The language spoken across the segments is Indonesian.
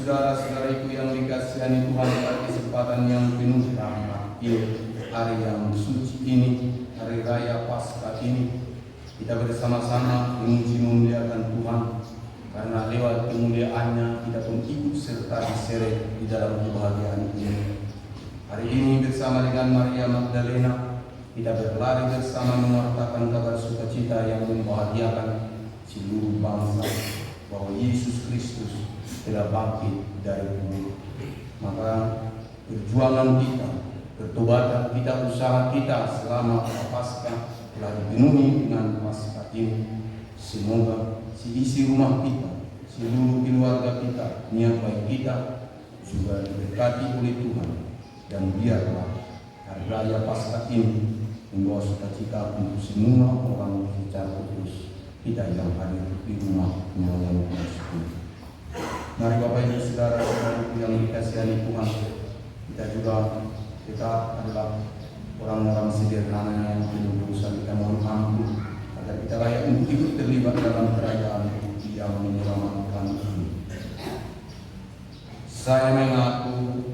saudara-saudariku yang dikasihani Tuhan, pada kesempatan yang penuh rahmat ini, hari yang suci ini, hari raya Paskah ini, kita bersama-sama memuji memuliakan Tuhan, karena lewat kemuliaannya kita pun ikut serta diseret di dalam kebahagiaan ini. Hari ini bersama dengan Maria Magdalena, kita berlari bersama mewartakan kabar sukacita yang membahagiakan seluruh bangsa, bahwa Yesus Kristus telah bangkit dari kubur. Maka perjuangan kita, pertobatan kita, usaha kita selama Paskah telah dipenuhi dengan Paskah ini. Semoga isi rumah kita, seluruh keluarga kita, niat baik kita juga diberkati oleh Tuhan, dan biarlah hari raya Paskah ini membawa sukacita untuk semua orang secara khusus kita yang hadir di rumah melayani Tuhan. Mari Bapak Ibu saudara-saudariku yang dikasihani Tuhan, kita juga adalah orang-orang sederhana yang penuh dosa. Kita mohon ampun agar kita layak untuk ikut terlibat dalam kerajaan yang menyelamatkan ini. Saya mengaku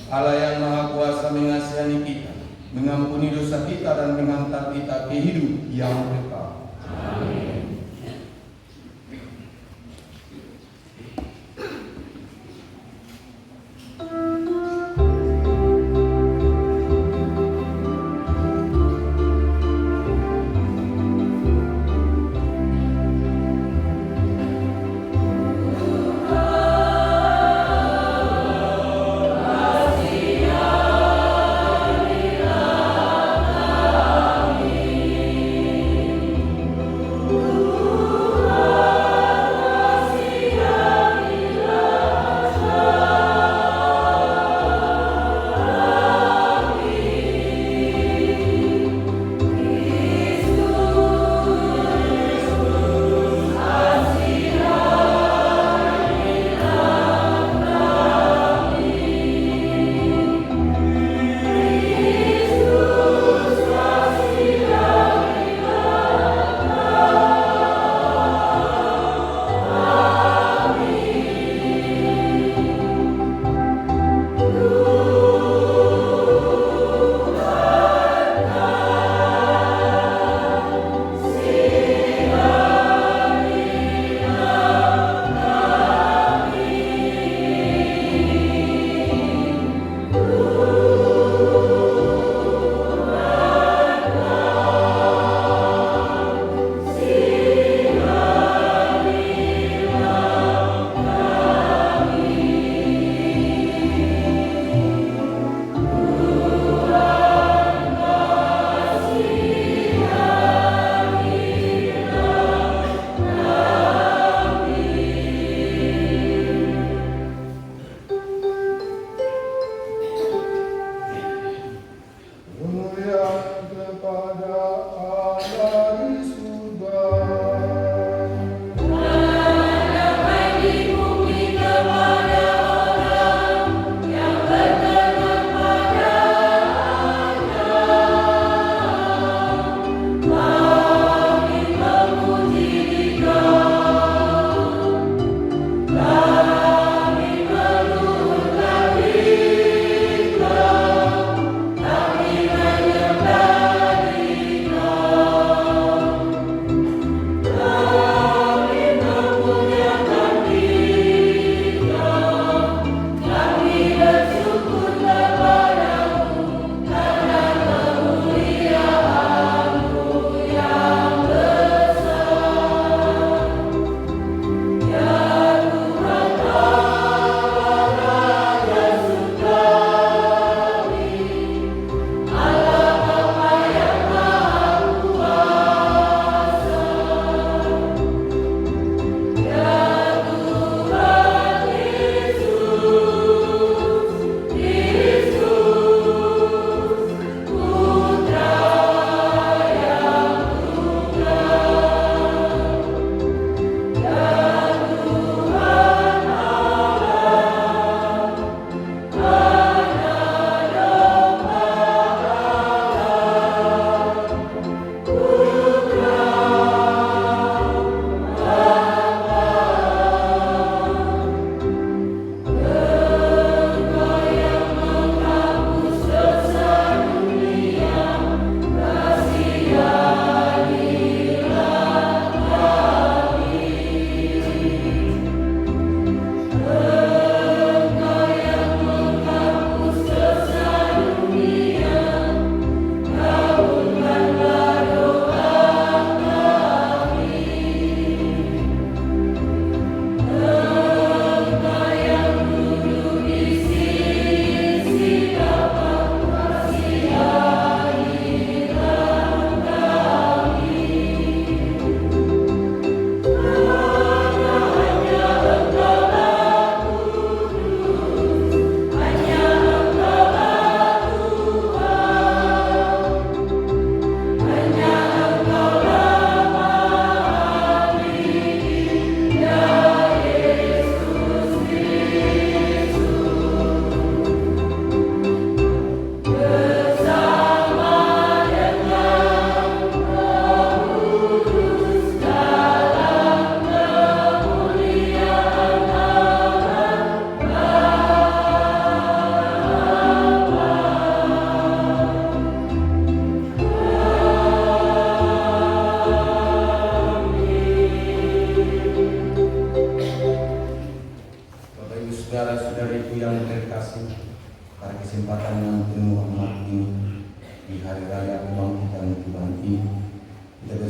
Allah yang Maha Kuasa mengasihani kita, mengampuni dosa kita, dan menghantar kita ke hidup yang kekal. Amin.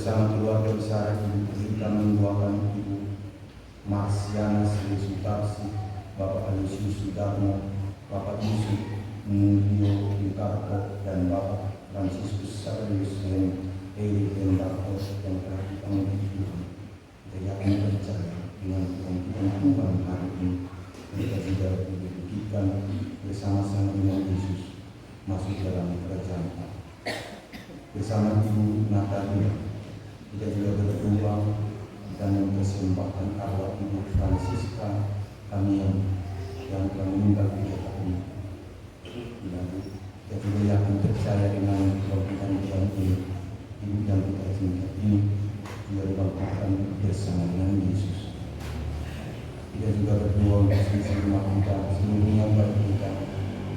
bersama keluarga besar Ibu kita mendoakan Ibu Marsiana Sri Sutarsi, Bapak Alusius Sudarmo, Bapak Yusuf Mulyo Yukarto, dan Bapak Franciscus Saverius dan Eli Dendarto yang telah dipanggil Tuhan. Kita yakin percaya dengan kebangkitan Tuhan hari ini, mereka juga dibuktikan bersama-sama dengan Yesus masuk dalam kerajaan Allah. Bersama Ibu Natalia, kita juga berdoa dan mempersembahkan arwah Ibu Francisca kami yang telah meninggal pada hari ini. Kita juga yakin percaya dengan kebangkitan Tuhan ini, Ibu yang kita cinta ini juga dibangkitkan bersama dengan Yesus. Kita juga berdoa untuk seluruh rumah kita, seluruhnya bagi kita,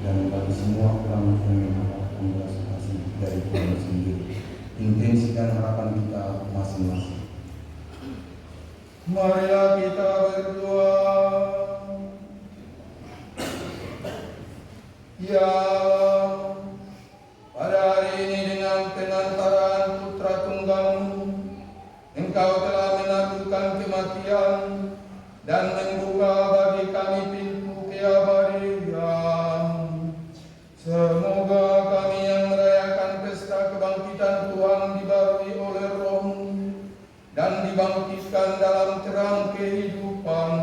dan bagi semua orang yang mendapatkan belas kasih dari Tuhan sendiri. Intensikan harapan kita masing-masing. Marilah kita berdoa. Ya Allah, pada hari ini dengan pengantaran Putra Tunggal-Mu, Engkau telah menaklukkan kematian dan membuka bagi kami pintu keabadian. Semoga kami yang merayakan pesta kebangkitan Tuhan dibarui oleh Roh-Mu dan dibangkitkan dalam terang kehidupan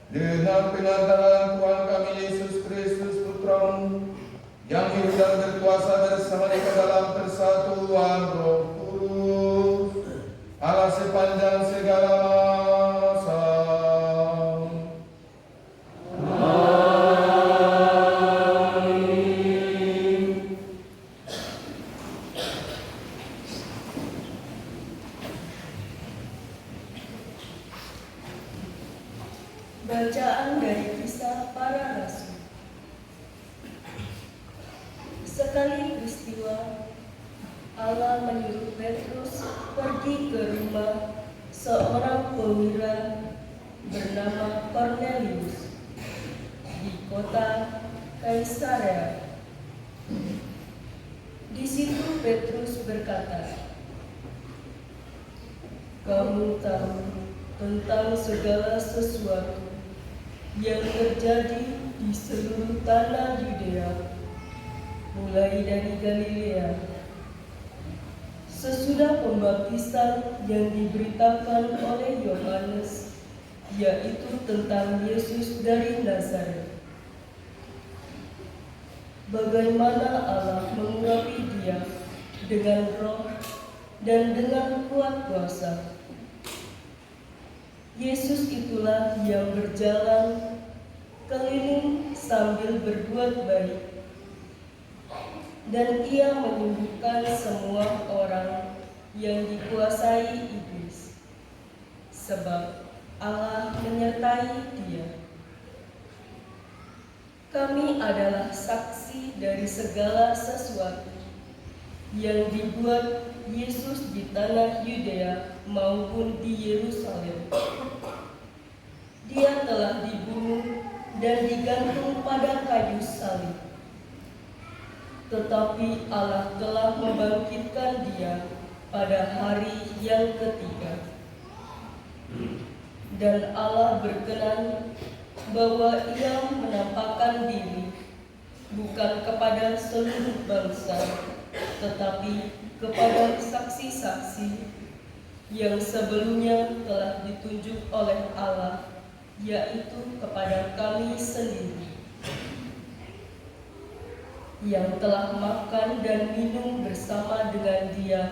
dengan pengantaran Tuhan kami Yesus Kristus Putra-Mu yang hidup dan berkuasa bersama Dia dalam persatuan Roh Kudus, Allah sepanjang segala masa. Bacaan dari Kisah Para Rasul. Sekali peristiwa, Allah menyuruh Petrus pergi ke rumah seorang perwira bernama Kornelius di kota Kaisarea. Di situ Petrus berkata, "Kamu tahu tentang segala sesuatu yang terjadi di seluruh tanah Yudea, mulai dari Galilea, sesudah pembaptisan yang diberitakan oleh Yohanes, yaitu tentang Yesus dari Nazaret. Bagaimana Allah mengurapi Dia dengan roh dan dengan kuat kuasa. Yesus itulah yang berjalan keliling sambil berbuat baik, dan Ia menyembuhkan semua orang yang dikuasai iblis, sebab Allah menyertai Dia. Kami adalah saksi dari segala sesuatu yang dibuat Yesus di tanah Yudea maupun di Yerusalem. Dia telah dibunuh dan digantung pada kayu salib. Tetapi Allah telah membangkitkan Dia pada hari yang ketiga. Dan Allah berkenan bahwa Ia menampakkan diri bukan kepada seluruh bangsa, tetapi kepada saksi-saksi yang sebelumnya telah ditunjuk oleh Allah, yaitu kepada kami sendiri, yang telah makan dan minum bersama dengan Dia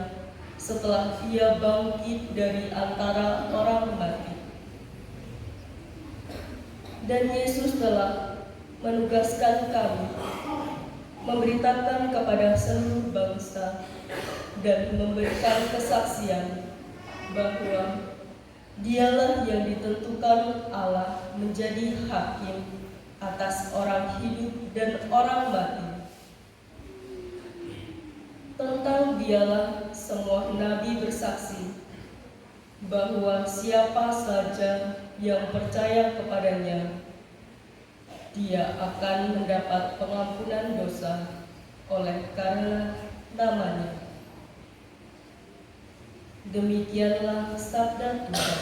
setelah Ia bangkit dari antara orang mati. Dan Yesus telah menugaskan kami memberitakan kepada seluruh bangsa dan memberikan kesaksian bahwa Dialah yang ditentukan Allah menjadi hakim atas orang hidup dan orang mati. Tentang Dialah semua nabi bersaksi bahwa siapa saja yang percaya kepadanya, dia akan mendapat pengampunan dosa oleh karena namanya. Demikianlah sabda Tuhan.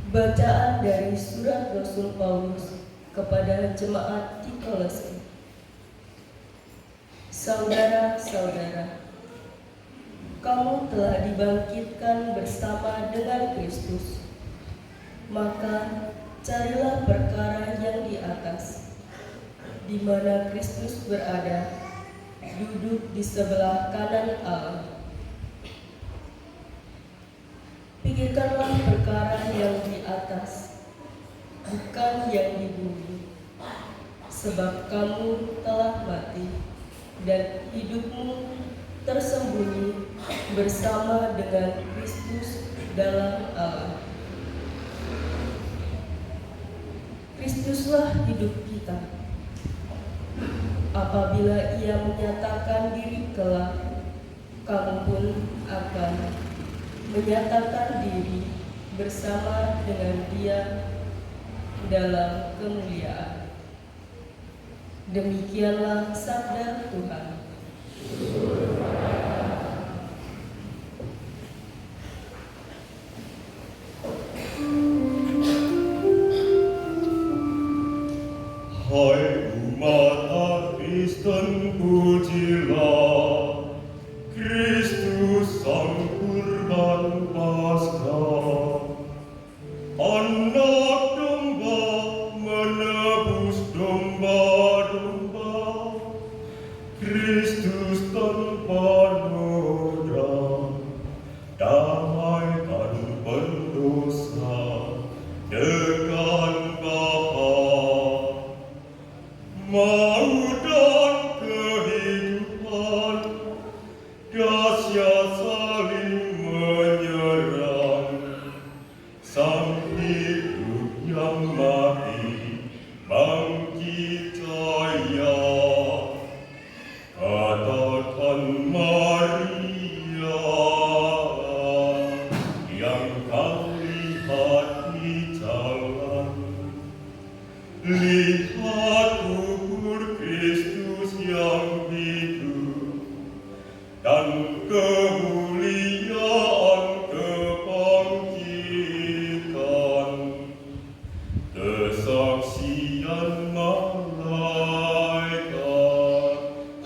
Bacaan dari surat Rasul Paulus kepada jemaat di Kolose. Saudara-saudara, kamu telah dibangkitkan bersama dengan Kristus. Maka carilah perkara yang di atas, di mana Kristus berada, duduk di sebelah kanan Allah. Pikirkanlah perkara yang di atas, bukan yang di bumi. Sebab kamu telah mati, dan hidupmu tersembunyi bersama dengan Kristus dalam Allah. Kristuslah hidup kita. Apabila Ia menyatakan diri kelak, kamu pun akan menyatakan diri bersama dengan Dia dalam kemuliaan. Demikianlah sabda Tuhan. Hai umat Kristen pujilah, Kristus sang kurban Paskah, anak domba menebus domba-domba, Kristus tanpa noda, damaikan pendosa dengan Bapa. Maut dan kehidupan dahsyat saling menyerang, sang hidup yang mati bangkit jaya. Katakan Maria yang kau lihat di jalan, lihat kubur Kristus yang hidup dan kemuliaan kebangkitan, kesaksian malaikat,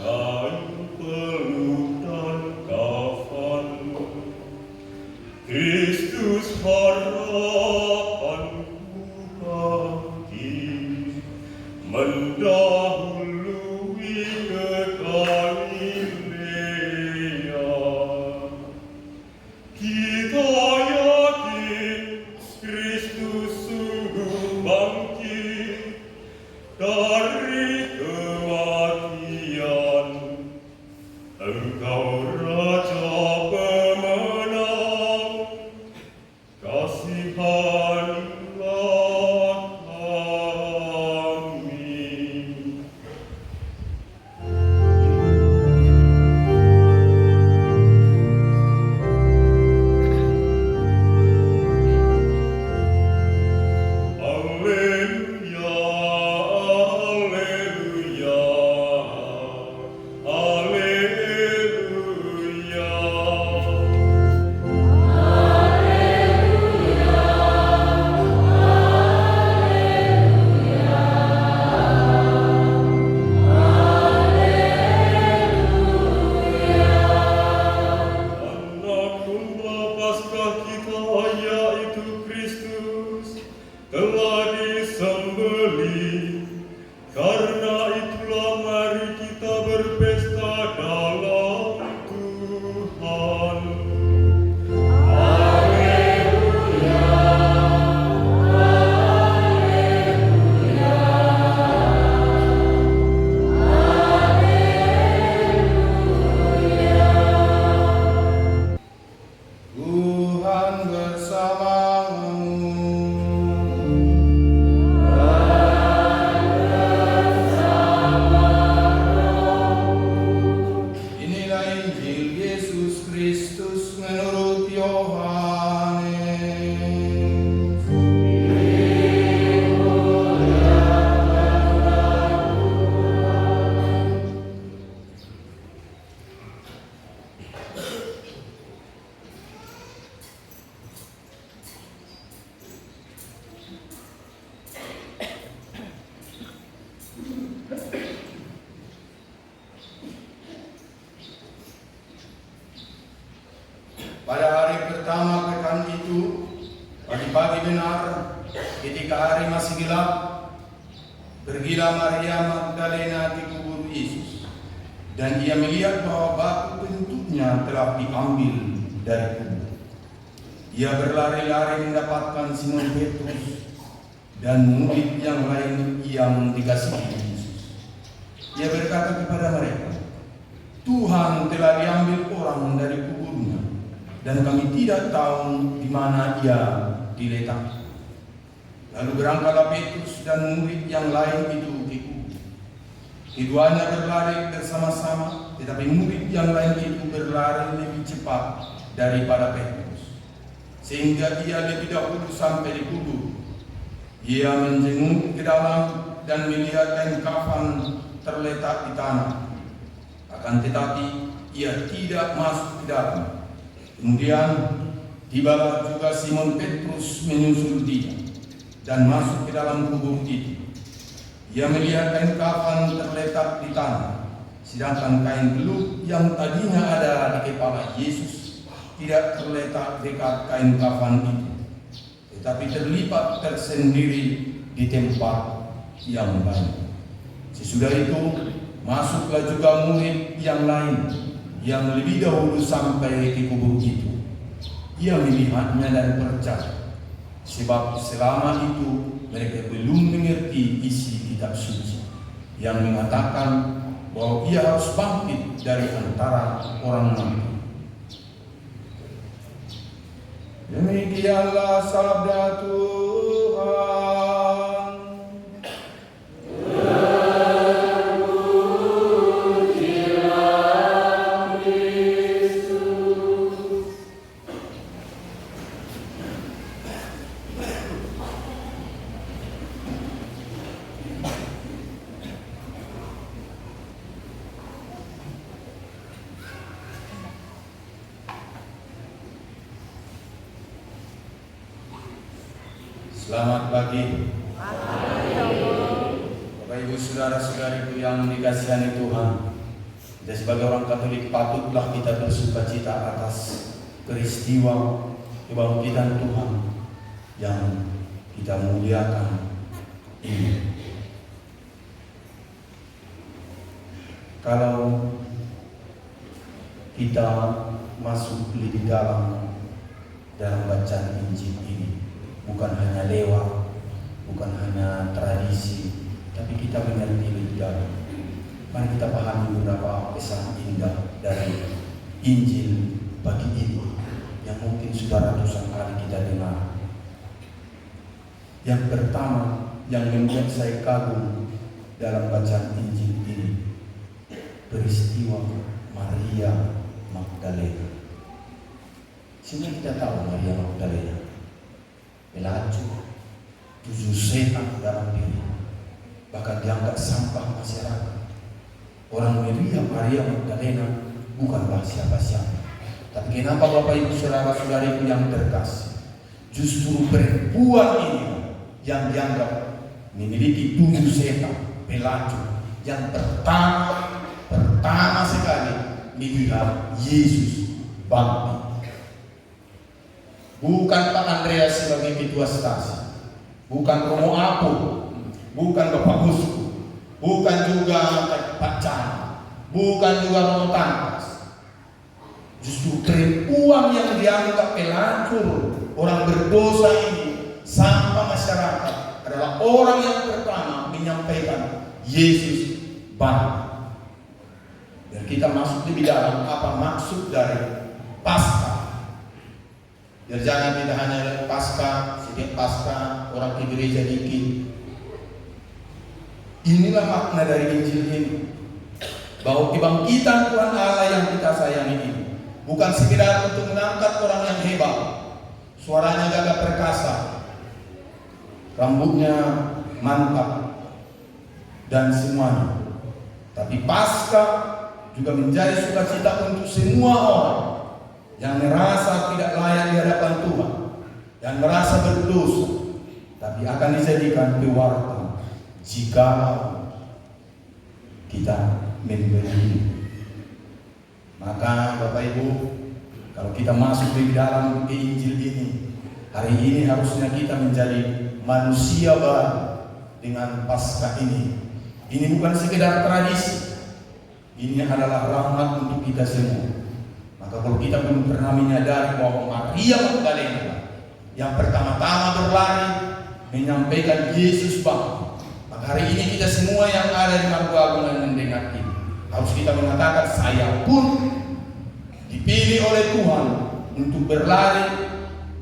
kain peluk dan kafan, Kristus harapanku bangkit, mendahului ke Galilea. Kita yakin Kristus sungguh bangkit dari kematian. Engkau Raja pemenang, kasihanilah kami. Alleluia, alleluia, alleluia. Anak domba Paskah kita, yaitu Kristus, telah disembelih. Karena itulah mari kita berpesta dalam Tuhan. Tuhan bersamamu. Inilah Injil Yesus Kristus menurut Yohanes. Pada hari pertama pekan itu, pagi-pagi benar, ketika hari masih gelap, pergilah Maria Magdalena ke kubur Yesus, dan ia melihat bahwa batu penutupnya telah diambil dari kubur. Ia berlari-lari mendapatkan Simon Petrus dan murid yang lain yang dikasihi Yesus. Ia berkata kepada mereka, Tuhan telah diambil orang dari kuburnya, dan kami tidak tahu di mana ia diletakkan. Lalu berangkatlah Petrus dan murid yang lain itu ke kubur. Keduanya berlari bersama-sama, tetapi murid yang lain itu berlari lebih cepat daripada Petrus, sehingga ia lebih dahulu sampai di kubur. Ia menjenguk ke dalam dan melihat kain kafan terletak di tanah. Akan tetapi ia tidak masuk ke dalam. Kemudian tibalah juga Simon Petrus menyusul dia dan masuk ke dalam kubur itu. Ia melihat kain kafan terletak di tanah, Sedangkan kain belut yang tadinya ada di kepala Yesus tidak terletak dekat kain kafan itu, tetapi terlipat tersendiri di tempat yang lain. Sesudah itu masuklah juga murid yang lain yang lebih dahulu sampai ke kubur itu. Ia melihatnya dan percaya, sebab selama itu mereka belum mengerti isi kitab suci yang mengatakan bahwa ia harus bangkit dari antara orang mati. Demikianlah sabda Tuhan. Selamat pagi. Bapak Ibu saudara-saudariku yang dikasihani Tuhan, kita sebagai orang Katolik patutlah kita bersukacita atas peristiwa kebangkitan Tuhan yang kita muliakan ini. Kalau kita masuk lebih dalam bacaan Injil ini, bukan hanya lewat, bukan hanya tradisi, tapi kita mengerti lebih dalam. Mari kita pahami beberapa pesan indah dari Injil pagi ini yang mungkin sudah ratusan kali kita dengar. Yang pertama yang membuat saya kagum dalam bacaan Injil ini, peristiwa Maria Magdalena. Semua kita tahu Maria Magdalena, pelacur, 7 setan dalam diri, bahkan dianggap sampah masyarakat. Orang melihat Maria Magdalena bukanlah siapa-siapa. Tapi kenapa Bapak Ibu saudara-saudariku yang terkasih, justru perempuan ini yang dianggap memiliki 7 setan, pelacur, yang pertama sekali melihat Yesus bangkit. Bukan Pak Andreas sebagai ketua stasi, bukan Romo Apu, bukan Bapak Usku, bukan juga Pak Chan, bukan juga Romo Tangkas. Justru perempuan yang dianggap pelacur, orang berdosa ini, sampah masyarakat, adalah orang yang pertama menyampaikan Yesus bangkit. Dan kita masuk lebih dalam apa maksud dari Paskah. Biar jangan kita hanya Paskah, setiap Paskah orang ke gereja dikit. Inilah makna dari Injil ini, bahwa kebangkitan Tuhan Allah yang kita sayangi ini bukan sekedar untuk mengangkat orang yang hebat, suaranya gagah perkasa, rambutnya mantap, dan semuanya. Tapi Paskah juga menjadi sukacita untuk semua orang yang merasa tidak layak di hadapan Tuhan, yang merasa berdosa, tapi akan dijadikan pewarta jika kita memberi. Maka Bapak Ibu, kalau kita masuk di dalam Injil ini, hari ini harusnya kita menjadi manusia baru dengan Paskah ini. Ini bukan sekedar tradisi, ini adalah rahmat untuk kita semua. Maka kalau kita belum pernah menyadari bahwa Maria Magdalena yang pertama-tama berlari menyampaikan Yesus bangkit, maka hari ini kita semua yang ada di Margo Agung yang mendengar ini harus kita mengatakan, saya pun dipilih oleh Tuhan untuk berlari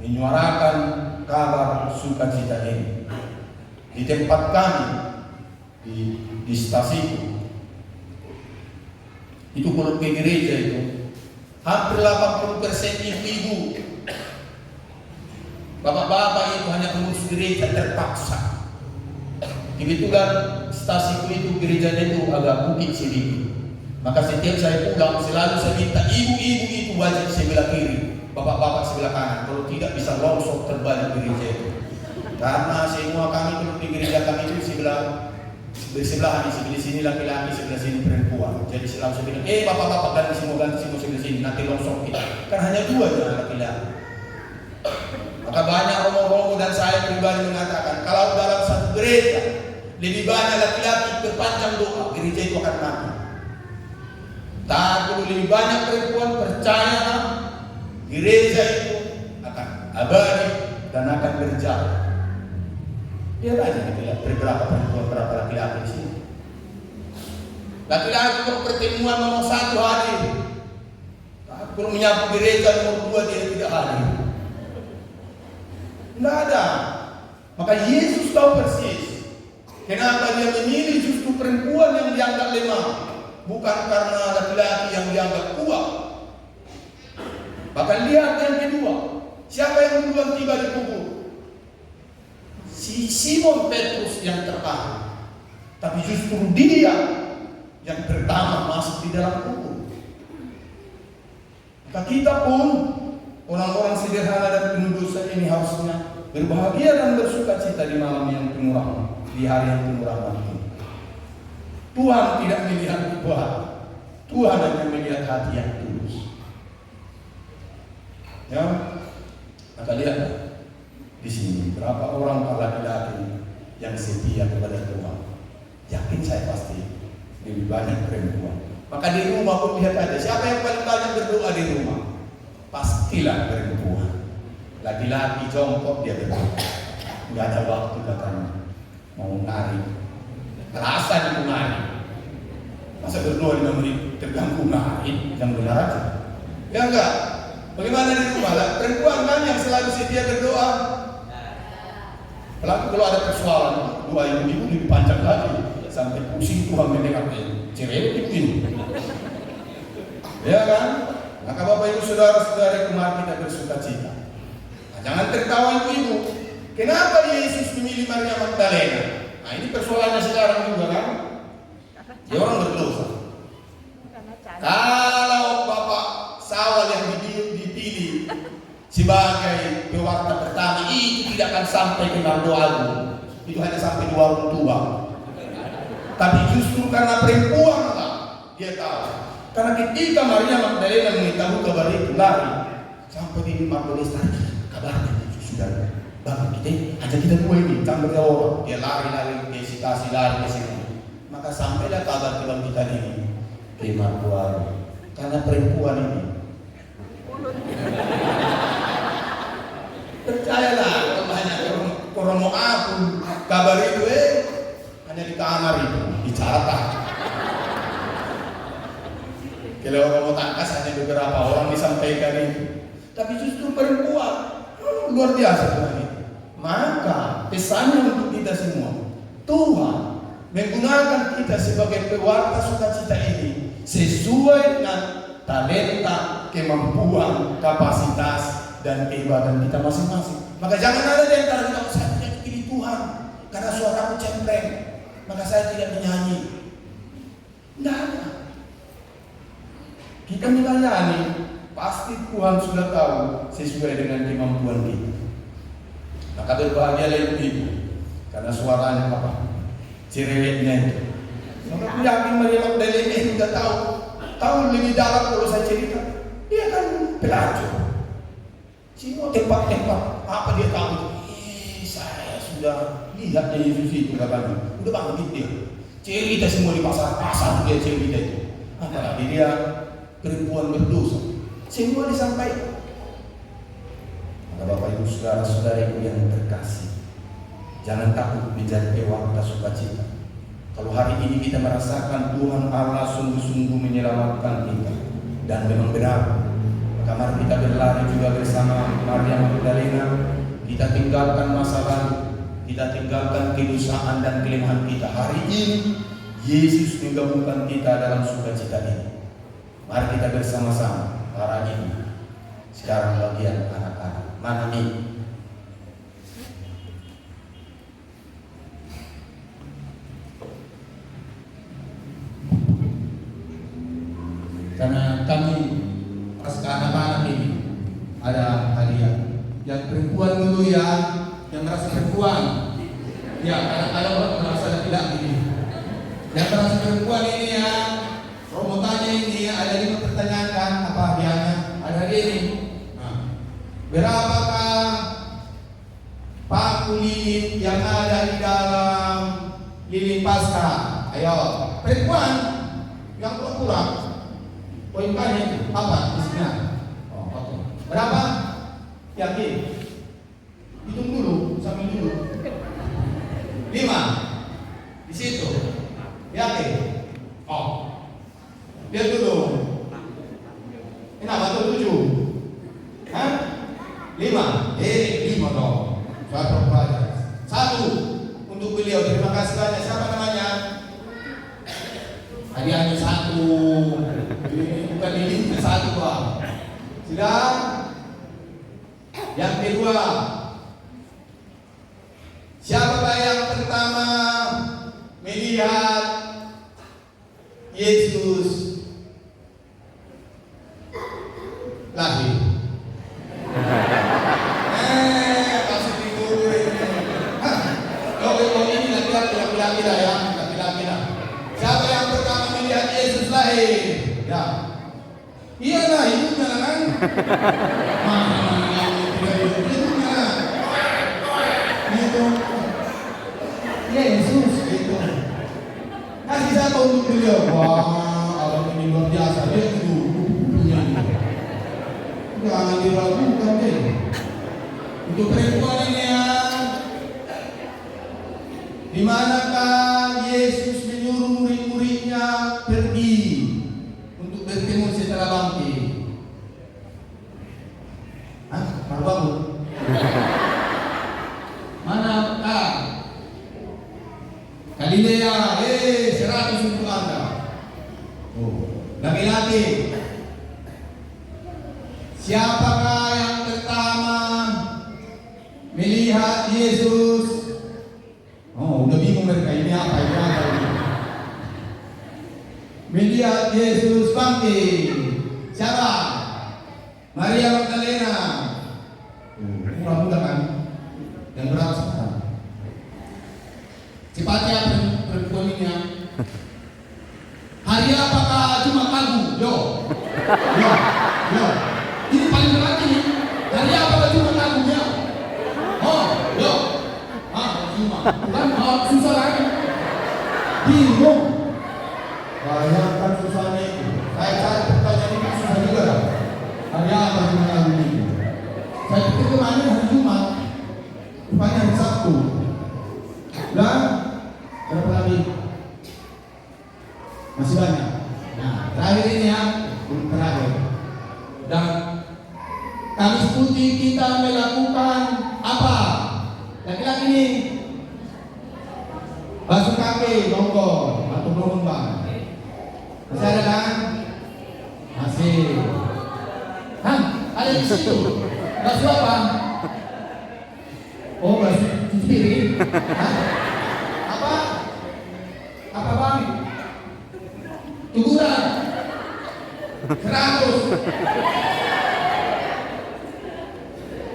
menyuarakan kabar sukacita ini. Di tempat kami di stasiun itu kalau ke gereja itu hampir 80% ibu-ibu, bapak-bapak itu hanya mengurus gereja terpaksa. Kebetulan stasiun itu gerejanya itu agak bukit sedikit. Maka setiap saya pulang selalu saya minta ibu-ibu itu wajib sebelah kiri, bapak-bapak sebelah kanan. Kalau tidak bisa longsor terbalik gereja itu. Karena semua kami kalau di gereja kami itu sebelah Di sebelah di sini laki-laki, sebelah sini perempuan. Jadi selalu saya bilang, bapak-bapak ganti semua sebelah sini, nanti longsor kita. Kan hanya dua jangan laki-laki. Maka banyak romo-romo dan saya pribadi mengatakan, kalau dalam satu gereja lebih banyak laki-laki berpanjang doa, gereja itu akan mati. Tak lebih banyak perempuan, percaya gereja itu akan abadi dan akan berjalan. Biar aja kita lihat berapa perempuan, berapa laki-laki di sini. Laki-laki kalau pertemuan nomor 1 hadir. Kalau menyapu gereja nomor 2 dia tidak hadir. Tidak ada. Maka Yesus tahu persis kenapa dia memilih justru perempuan yang dianggap lemah, bukan karena laki-laki yang dianggap kuat. Bahkan lihat yang kedua, siapa yang duluan tiba di kubur? Si Simon Petrus yang tertahan, tapi justru dia yang pertama masuk di dalam kubur. Maka kita pun orang-orang sederhana dan penuh dosa ini harusnya berbahagia dan bersuka cita di malam yang penuh rahmat, di hari yang penuh rahmat ini. Tuhan tidak melihat kebuahan, Tuhan hanya melihat hati yang tulus. Ya, maka lihatlah di sini berapa orang laki-laki yang setia kepada Tuhan. Yakin saya pasti lebih banyak perempuan. Maka di rumah pun lihat aja siapa yang paling banyak berdoa di rumah. Pastilah perempuan. Laki-laki jongkok dia berdoa. Nggak ada waktu katanya mau nari. Terasa itu nari. Masa berdoa 5 menit terganggu nari yang benar aja. Ya enggak. Bagaimana di rumah lah? Perempuan kan yang selalu setia berdoa. Kalau ada persoalan, doa ibu lebih panjang lagi sampai pusing Tuhan mendengar cewek itu ini. Ya kan? Maka Bapak Ibu Saudara-saudara, kemarin kita bersuka cita. Nah, jangan tertawa ibu. Kenapa Yesus memilih Maria Magdalena? Nah ini persoalannya sekarang juga kan? Dia orang berdosa. Kalau Bapak Saul yang dipilih sebagai pewarta pertama itu tidak akan sampai ke Nardoagu, itu hanya sampai di warung tua. Tapi justru karena perempuan lah dia tahu. Karena ketika Maria Magdalena mengetahui kabar itu lari sampai di Markolis tadi kabarnya sudah bang kita aja kita dua ini campur orang dia lari ke situasi lari ke sini. Maka sampailah kabar kebangkitan ini ke Markolis karena perempuan ini. Percayalah kalau hanya orang mau aku kabar itu hanya di kamar itu dicatat. Kalau orang mau tangkas hanya beberapa orang disampaikan itu. Tapi justru perempuan luar biasa Tuhan itu. Maka pesannya untuk kita semua, Tuhan menggunakan kita sebagai pewarta sukacita ini sesuai dengan talenta, kemampuan, kapasitas dan keibadah kita masing-masing. Maka jangan ada di antara kita, saya tidak pilih Tuhan karena suaraku cempreng, maka saya tidak menyanyi. Tidak ada. Kita melayani, pasti Tuhan sudah tahu sesuai dengan kemampuan kita. Maka berbahagialah ibu-ibu karena suaranya apa? Cerewetnya itu. Maka aku yakin Maria Magdalena itu sudah tahu lebih dalam kalau saya cerita. Dia kan pelajar. Semua tempat-tempat apa dia tahu? Saya sudah lihat Yesus itu katanya. Udah bangkit dia. Cerita semua di pasar dia cerita itu. Apalagi dia perempuan berdosa. Semua disampaikan. Maka Bapak Ibu Saudara-saudariku yang terkasih, jangan takut menjadi pewarta sukacita. Kalau hari ini kita merasakan Tuhan Allah sungguh-sungguh menyelamatkan kita dan memang benar, maka mari kita berlari juga bersama Maria Magdalena. Kita tinggalkan masa lalu, kita tinggalkan kedosaan dan kelemahan kita. Hari ini Yesus menggabungkan kita dalam sukacita ini. Mari kita bersama-sama para ibu. Sekarang bagian anak-anak. Mana nih? Karena kami pas anak-anak ini ada hadiah. Yang perempuan dulu ya, yang merasa perempuan. Ya, kadang-kadang orang merasa tidak ini. Yang terasa perempuan ini ya, Romo tanya ini ada 5 pertanyaan kan? Apa hadiahnya? Ada ini. Nah, berapakah paku lilin yang ada di dalam lilin Paskah? Ayo, perempuan yang kurang. Poin banyak apa isinya? Oh, oke. Berapa? Yakin? Hitung dulu, sambil dulu. 5. Di situ. Yakin? Oh. Lihat dulu. Kenapa tuh 7? Hah? 5? 5 dong. Suatu pelajar. 1 untuk beliau. Terima kasih banyak. Siapa namanya? Hadiahnya 1. Ini bukan ini 1 Pak. Sudah? Yang kedua, siapa yang pertama melihat Yesus lahir? Pasti diguru ini. Oh ini laki-laki dah ya, laki-laki dah. Siapa yang pertama melihat Yesus lahir? Ya. Iya lah, hidupnya kan? Mana yang tidak hidupnya? Itu Yesus itu. Kasih satu untuk beliau. Wah, Allah ini luar biasa. Dia itu punya. Jangan diragukan deh. Untuk perempuan ini ya. Di manakah Yesus menyuruh murid-muridnya pergi untuk bertemu setelah bangkit? Hah? Baru bangun? Manakah? Galilea, 100 untuk Anda. Oh, laki-laki. Siapakah yang pertama melihat Yesus? Oh, udah bingung mereka ini apa ini. Melihat Yesus bangkit. Siapa? Maria Magdalena. Mudah-mudah kan? Yang berapa sekarang? Cepatnya perempuan ini ya. Hari apakah cuma Agung? Yo. Ini paling berat ini. Hari apakah cuma Agung ya? Oh, yo. Cuma. Kan susah lagi. Bingung. Bayangkan susahnya itu. Saya cari pertanyaan ini susah juga. Hari apa cuma Agung ini? Saya pikir kemarin hari Jumat. Rupanya hari Sabtu. Dan berapa lagi? Masih banyak. Nah, terakhir ini ya, terakhir. Dan Kamis Putih kita melakukan apa? Laki-laki ini basuh kaki, nongol atau berlomba. Masih ada kan? Masih. Hah? Ada di situ. Basuh apa? Oh, basuh cuci piring. Apa? Apa bang? Tuguran 100.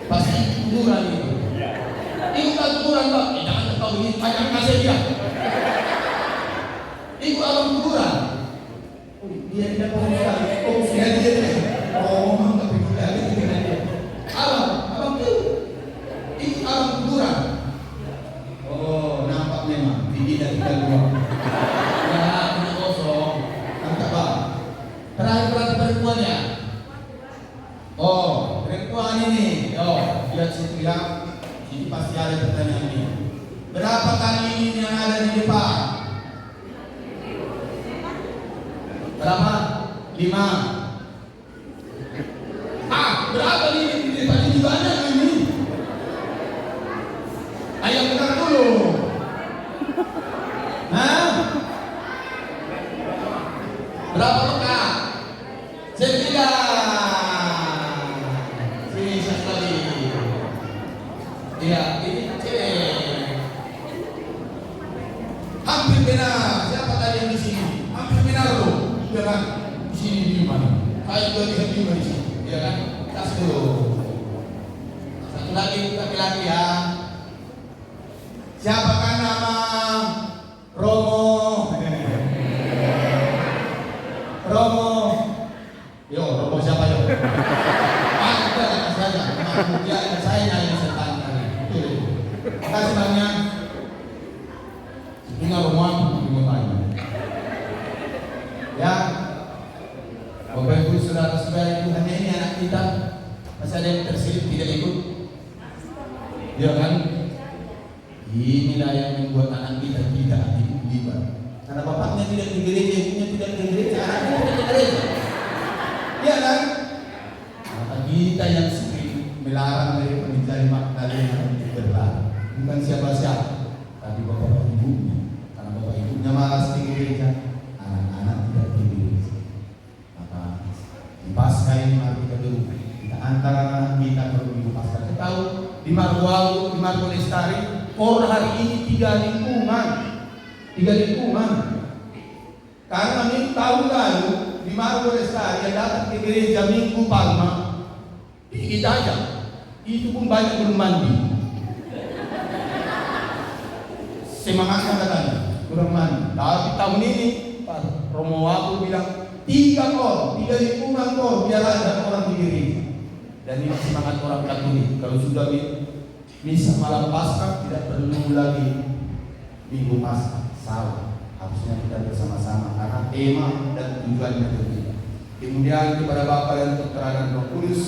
Pasti tuguran itu. Itu tak tuguran Pak. Jangan tahu ini banyak kasih dia. Itu alam tuguran. Dia tidak tahu sekali. Oh, dia. Oh, enggak begitu dengan dia. Alam itu. Itu alam tuguran. Oh, nampak memang tinggi dari keluar. Terakhir perempuannya. Oh, perempuan ini. Oh, lihat situ ya. Ini pasti ada pertanyaan ini. Berapa kali ini yang ada di depan? Berapa? 5. Berapa ini di depan ini banyak ini? Ayo benar dulu. Berapa pekan? 9. Sini sekali. Iya, ini hampir benar. Siapa tadi yang di sini? Hampir benar loh. Iya kan? Di sini di mana? Saya juga bisa di sini. Iya kan? Tas dulu. Satu lagi laki-laki ya. Siapakah nama Romo? Romo. Yo, Romo siapa yo? Ada saja. Kemudian saya yang setan tadi. Betul. Makasih banyak. Tinggal rumah mau tanya. Ya. Bapak Ibu saudara-saudara itu hanya ini anak kita. Masih ada yang tersilip tidak ikut? Ya kan? Inilah yang membuat anak kita tidak terlibat. Karena bapaknya tidak di gereja, ibunya tidak di gereja, anaknya tidak di gereja. Iya kan? Maka kita yang sering melarang dari menjadi Magdalena untuk berlari. Bukan siapa-siapa, tapi bapak ibunya. Karena bapak ibunya malas di gereja, anak-anak tidak di gereja. Maka di Paskah ini mari kita berubah. Kita antara anak kita berubah Paskah. Kita tahu di Margo Lestari, orang hari ini 3 lingkungan. Karena minggu tahun lalu di Margo Lestari yang datang ke gereja Minggu Palma dikit aja, itu pun banyak belum mandi. Semangatnya katanya kurang mandi. Tapi tahun ini Pak Romo aku bilang 3 lingkungan biar ada orang di gereja. Dan ini semangat orang Katolik. Kalau sudah misa malam Paskah tidak perlu lagi Minggu Paskah. Salah, harusnya kita bersama-sama karena tema dan tujuannya berbeda. Kemudian kepada Bapa dan Putra dan Roh Kudus.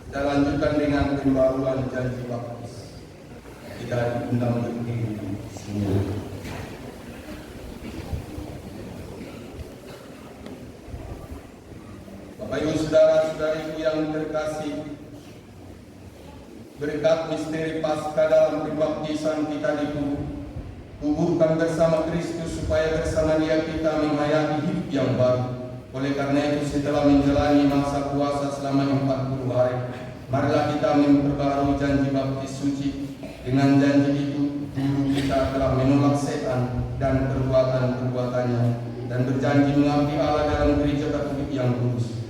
Kita lanjutkan dengan pembaruan janji baptis. Kita diundang berdiri semua. Bapak Ibu saudara-saudariku yang terkasih, berkat misteri Paskah dalam pembaptisan kita dikuburkan bersama Kristus supaya bersama Dia kita menghayati hidup yang baru. Oleh karena itu setelah menjalani masa puasa selama 40 hari, marilah kita memperbarui janji baptis suci. Dengan janji itu, dulu kita telah menolak setan dan perbuatan-perbuatannya dan berjanji mengabdi Allah dalam gereja Katolik yang kudus.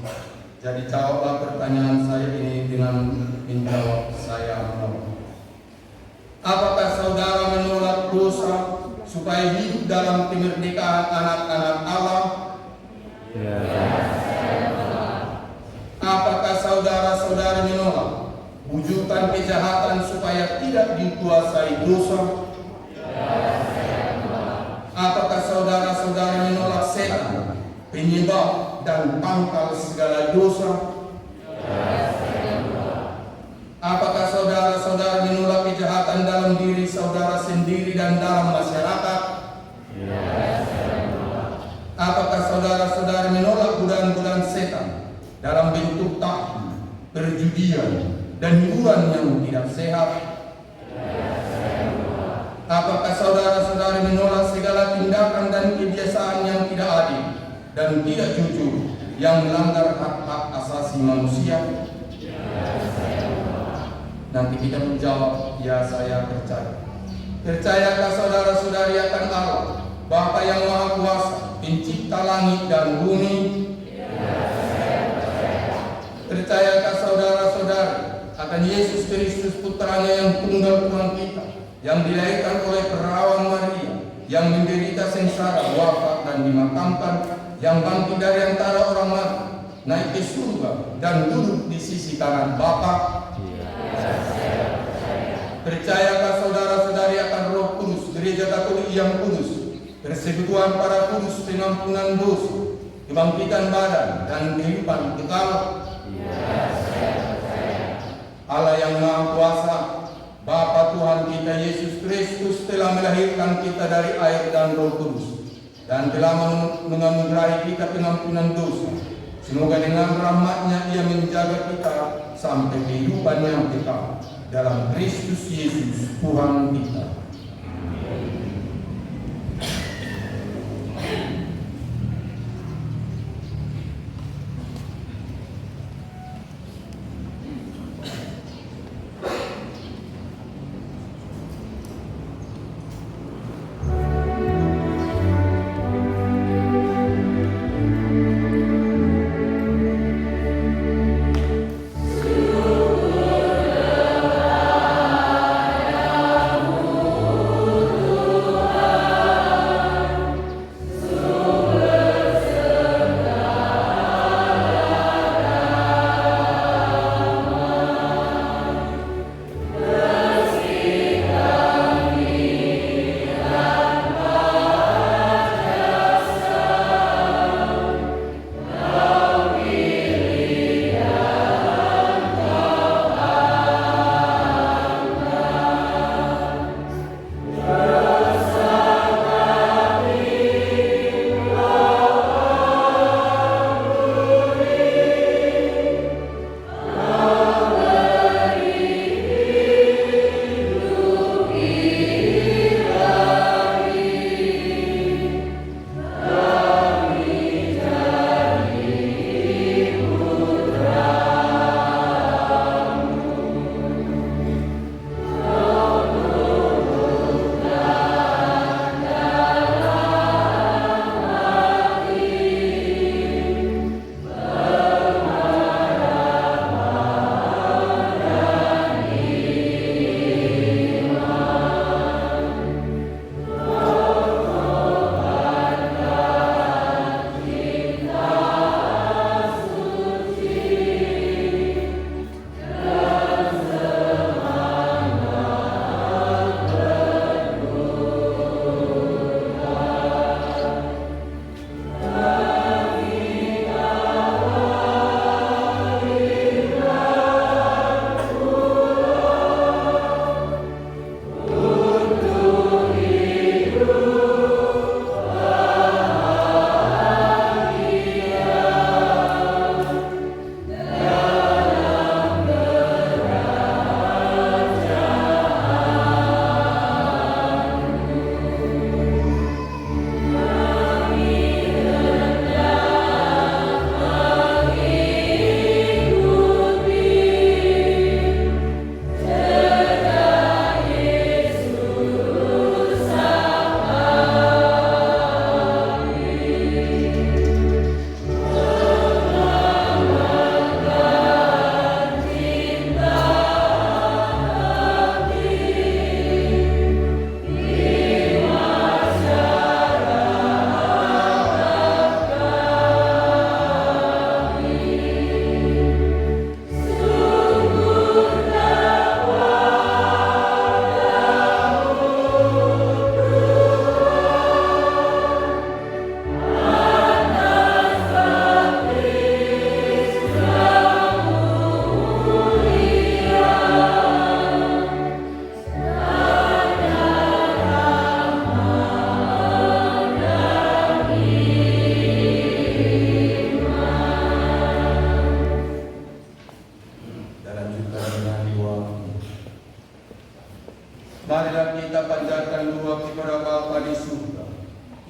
Jadi jawablah pertanyaan saya ini dengan menjawab saya menolak. Apakah saudara menolak dosa supaya hidup dalam kemerdekaan anak-anak Allah? Ya. Apakah saudara-saudari menolak wujudan kejahatan supaya tidak dikuasai dosa? Apakah saudara-saudari menolak setan, penyebab dan pangkal segala dosa? Apakah saudara-saudara menolak kejahatan dalam diri saudara sendiri dan dalam masyarakat? Apakah saudara-saudara menolak godaan-godaan setan dalam bentuk tahi, perjudian, dan hiburan yang tidak sehat? Apakah saudara-saudari menolak segala tindakan dan kebiasaan yang tidak adil dan tidak jujur yang melanggar hak-hak asasi manusia? Nanti kita menjawab, ya saya percaya. Percayakah saudara-saudari akan Allah, Bapa yang Maha Kuasa, pencipta langit dan bumi? Percayakah saudara-saudari akan Yesus Kristus Putranya yang tunggal Tuhan kita, yang dilahirkan oleh perawan Maria, yang menderita sengsara, wafat dan dimakamkan, yang bangkit dari antara orang mati, naik ke surga dan duduk di sisi kanan Bapa? Percayakah saudara-saudari akan Roh Kudus, Gereja Katolik yang kudus, persekutuan para kudus, pengampunan dosa, kebangkitan badan dan kehidupan kekal? Allah yang Maha Kuasa, Bapa Tuhan kita Yesus Kristus telah melahirkan kita dari air dan Roh Kudus dan telah menganugerahi kita pengampunan dosa. Semoga dengan rahmat-Nya Ia menjaga kita sampai kehidupan yang kekal dalam Kristus Yesus Tuhan kita.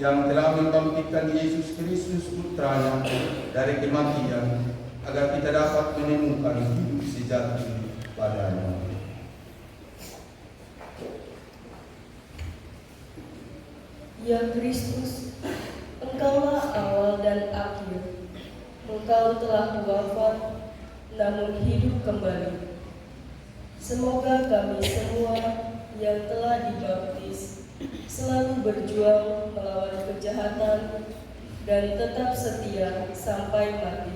yang telah membangkitkan Yesus Kristus Putranya dari kematian, agar kita dapat menemukan hidup sejati padanya. Ya Kristus, Engkaulah awal dan akhir. Engkau telah wafat, namun hidup kembali. Semoga kami semua yang telah dibaptis selalu berjuang melawan kejahatan dan tetap setia sampai mati,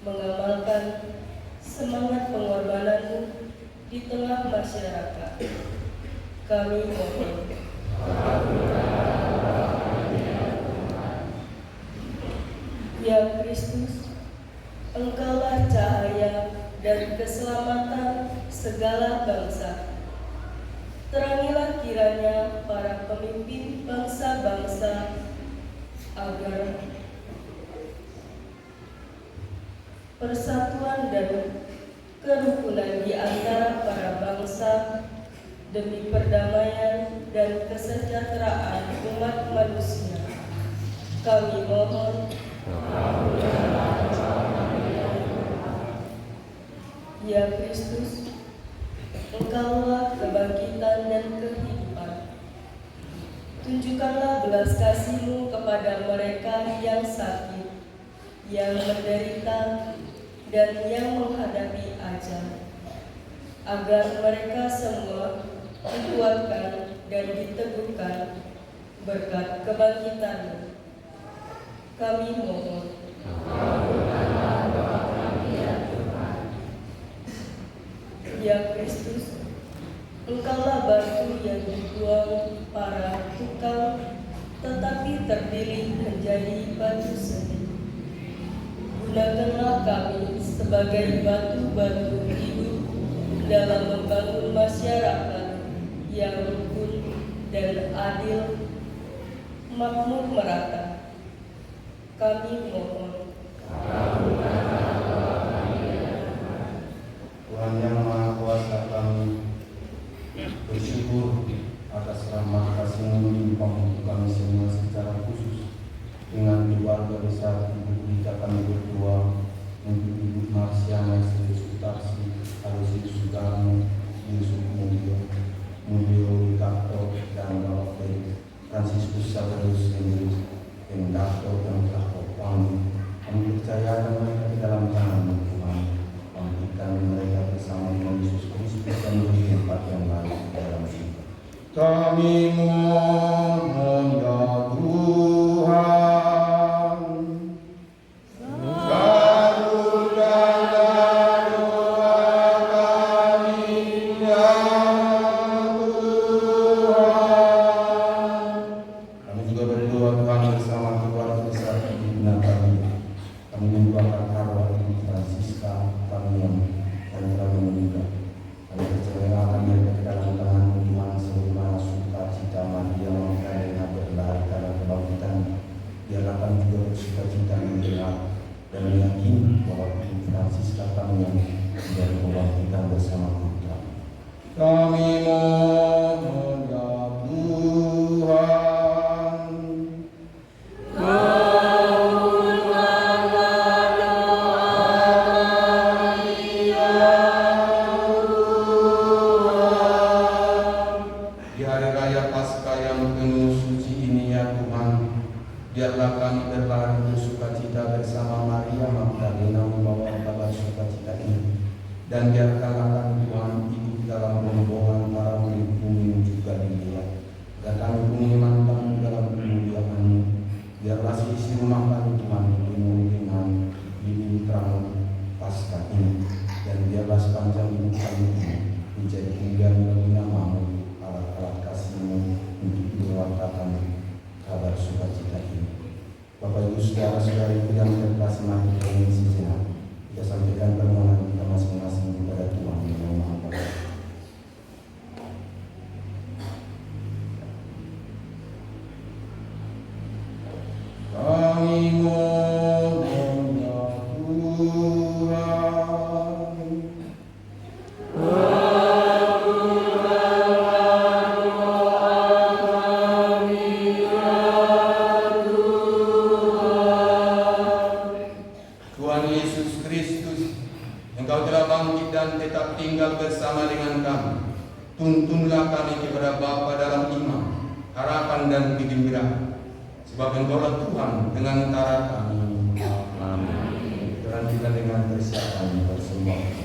mengamalkan semangat pengorbananmu di tengah masyarakat. Kami mohon. Ya Kristus, Engkaulah cahaya dan keselamatan segala bangsa. Terangilah kiranya para pemimpin bangsa-bangsa agar persatuan dan kerukunan di antara para bangsa demi perdamaian dan kesejahteraan umat manusia. Kami mohon. Ya Kristus, Engkaulah kebangkitan dan kehidupan. Tunjukkanlah belas kasih-Mu kepada mereka yang sakit, yang menderita, dan yang menghadapi ajal, agar mereka semua dikuatkan dan diteguhkan berkat kebangkitan-Mu. Kami mohon. Ya Kristus, Engkaulah batu yang dibuang para tukang, tetapi terpilih menjadi batu seni. Gunakanlah kami sebagai batu-batu hidup dalam membangun masyarakat yang rukun dan adil, makmur merata. Kami mohon. Tuhan yang Maha Kuasa, kami bersyukur atas rahmat kasih-Mu melimpah untuk kami semua secara khusus. Dengan keluarga besar Ibu kita kami berdua, untuk Ibu Marsiana Sri Sutarsi, Aloysius Sugarno, Yusuf Mulyo Wikakto, dan Bapak Felix Franciscus Saverus Pendakto yang telah Kau kami percayakan mereka di dalam tangan-Mu Tuhan. Bangkitkan mereka bersama dengan Yesus Kristus dan beri tempat yang lain di dalam surga. Kami mohon ya Tuhan, kabulkanlah doa kami ya Tuhan. Kami juga berdoa Tuhan bersama keluarga besar Ibu kami. Kami mendoakan arwah Ibu Francisca kami yang telah meninggal. Kami percayakan mereka ke dalam tangan-Mu Tuhan, sebagaimana sukacita Maria Magdalena berlari karena kebangkitan. Biarlah kami juga bersukacita mendengar dan meyakini bahwa Ibu Francisca kami yang dari kebangkitan bersama Putra. Kami mohon ya Tuhan. Biarlah kami berlari bersukacita bersama Maria Magdalena membawa kabar sukacita ini, dan biarkanlah kami Tuhan hidup dalam rombongan para murid bumi juga dilihat, dan kami mengimankan dalam kemuliaan-Mu. Biarlah seisi rumah kami Tuhan dipenuhi dengan lilin terang Paskah ini, dan biarlah sepanjang hidup kami ini menjadi kemuliaan bagi nama-Mu, alat-alat kasih-Mu untuk diwartakan kabar sukacita ini. Bapak Ibu saudara-saudariku yang terkasih, mari kita mengisi sejenak. Kita sampaikan permohonan kita masing-masing kepada Tuhan yang Maha Kuasa. Kami mohon ya Tuhan. Kabulkanlah doa kami ya Yesus Kristus, Engkau telah bangkit dan tetap tinggal bersama dengan kami. Tuntunlah kami kepada Bapa dalam iman, harapan dan kegembiraan. Sebab Engkaulah Tuhan dengan antara kami. Amin. Tuhan kita dengan persiapan bersemua.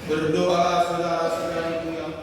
Berdoalah saudara-saudariku yang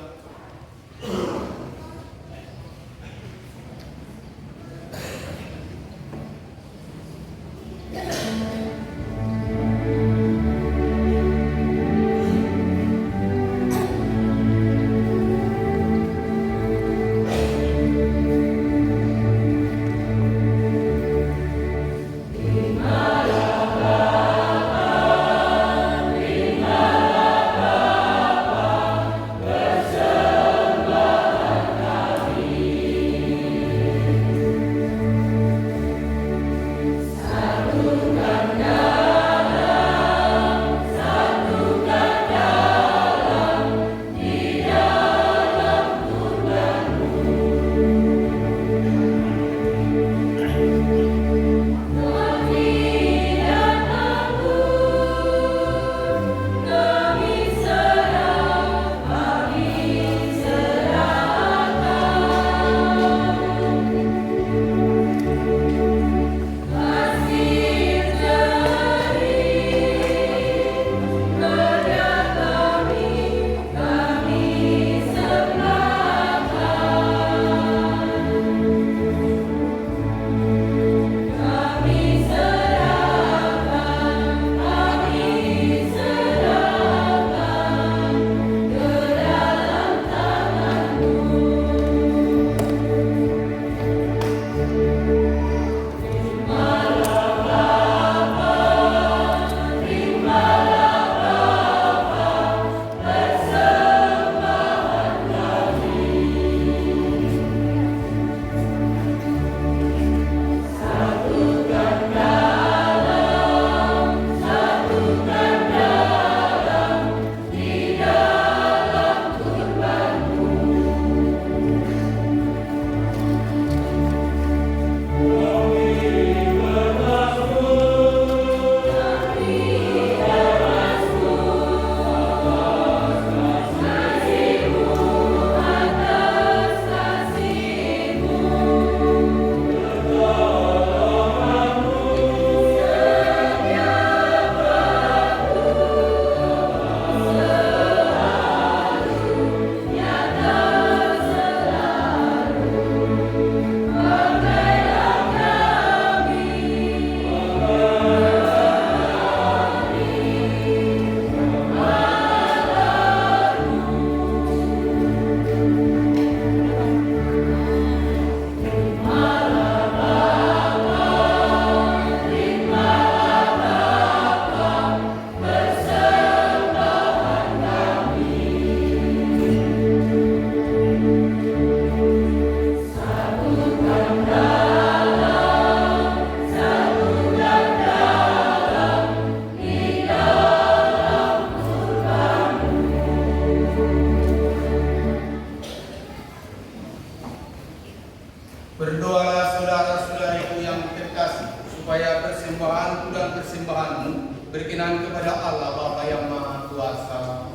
berdoalah saudara-saudariku yang terkasih, supaya persembahanku dan persembahanmu berkenan kepada Allah Bapa yang Maha Kuasa.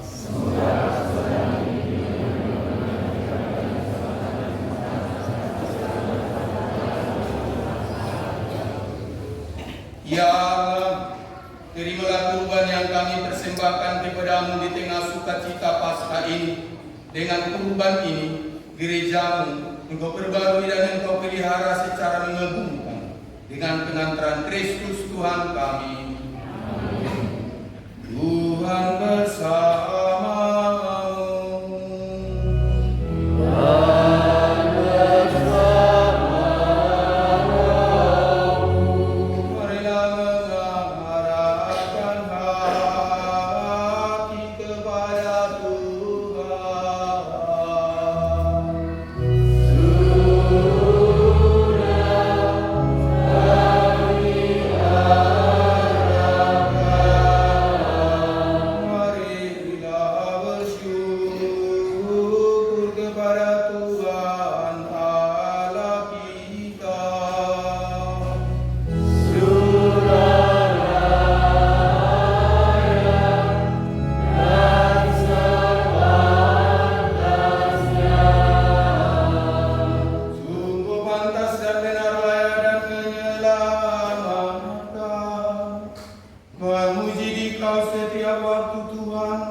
Ya Allah, terimalah kurban yang kami persembahkan kepadamu di tengah sukacita Paskah ini. Dengan kurban ini, gerejamu Engkau perbarui dan Engkau pelihara secara mengagumkan dengan pengantaran Kristus Tuhan kami. Tuhan bersamamu. Marilah mengarahkan hati kepada Tuhan. Memuji di Kau setiap waktu Tuhan,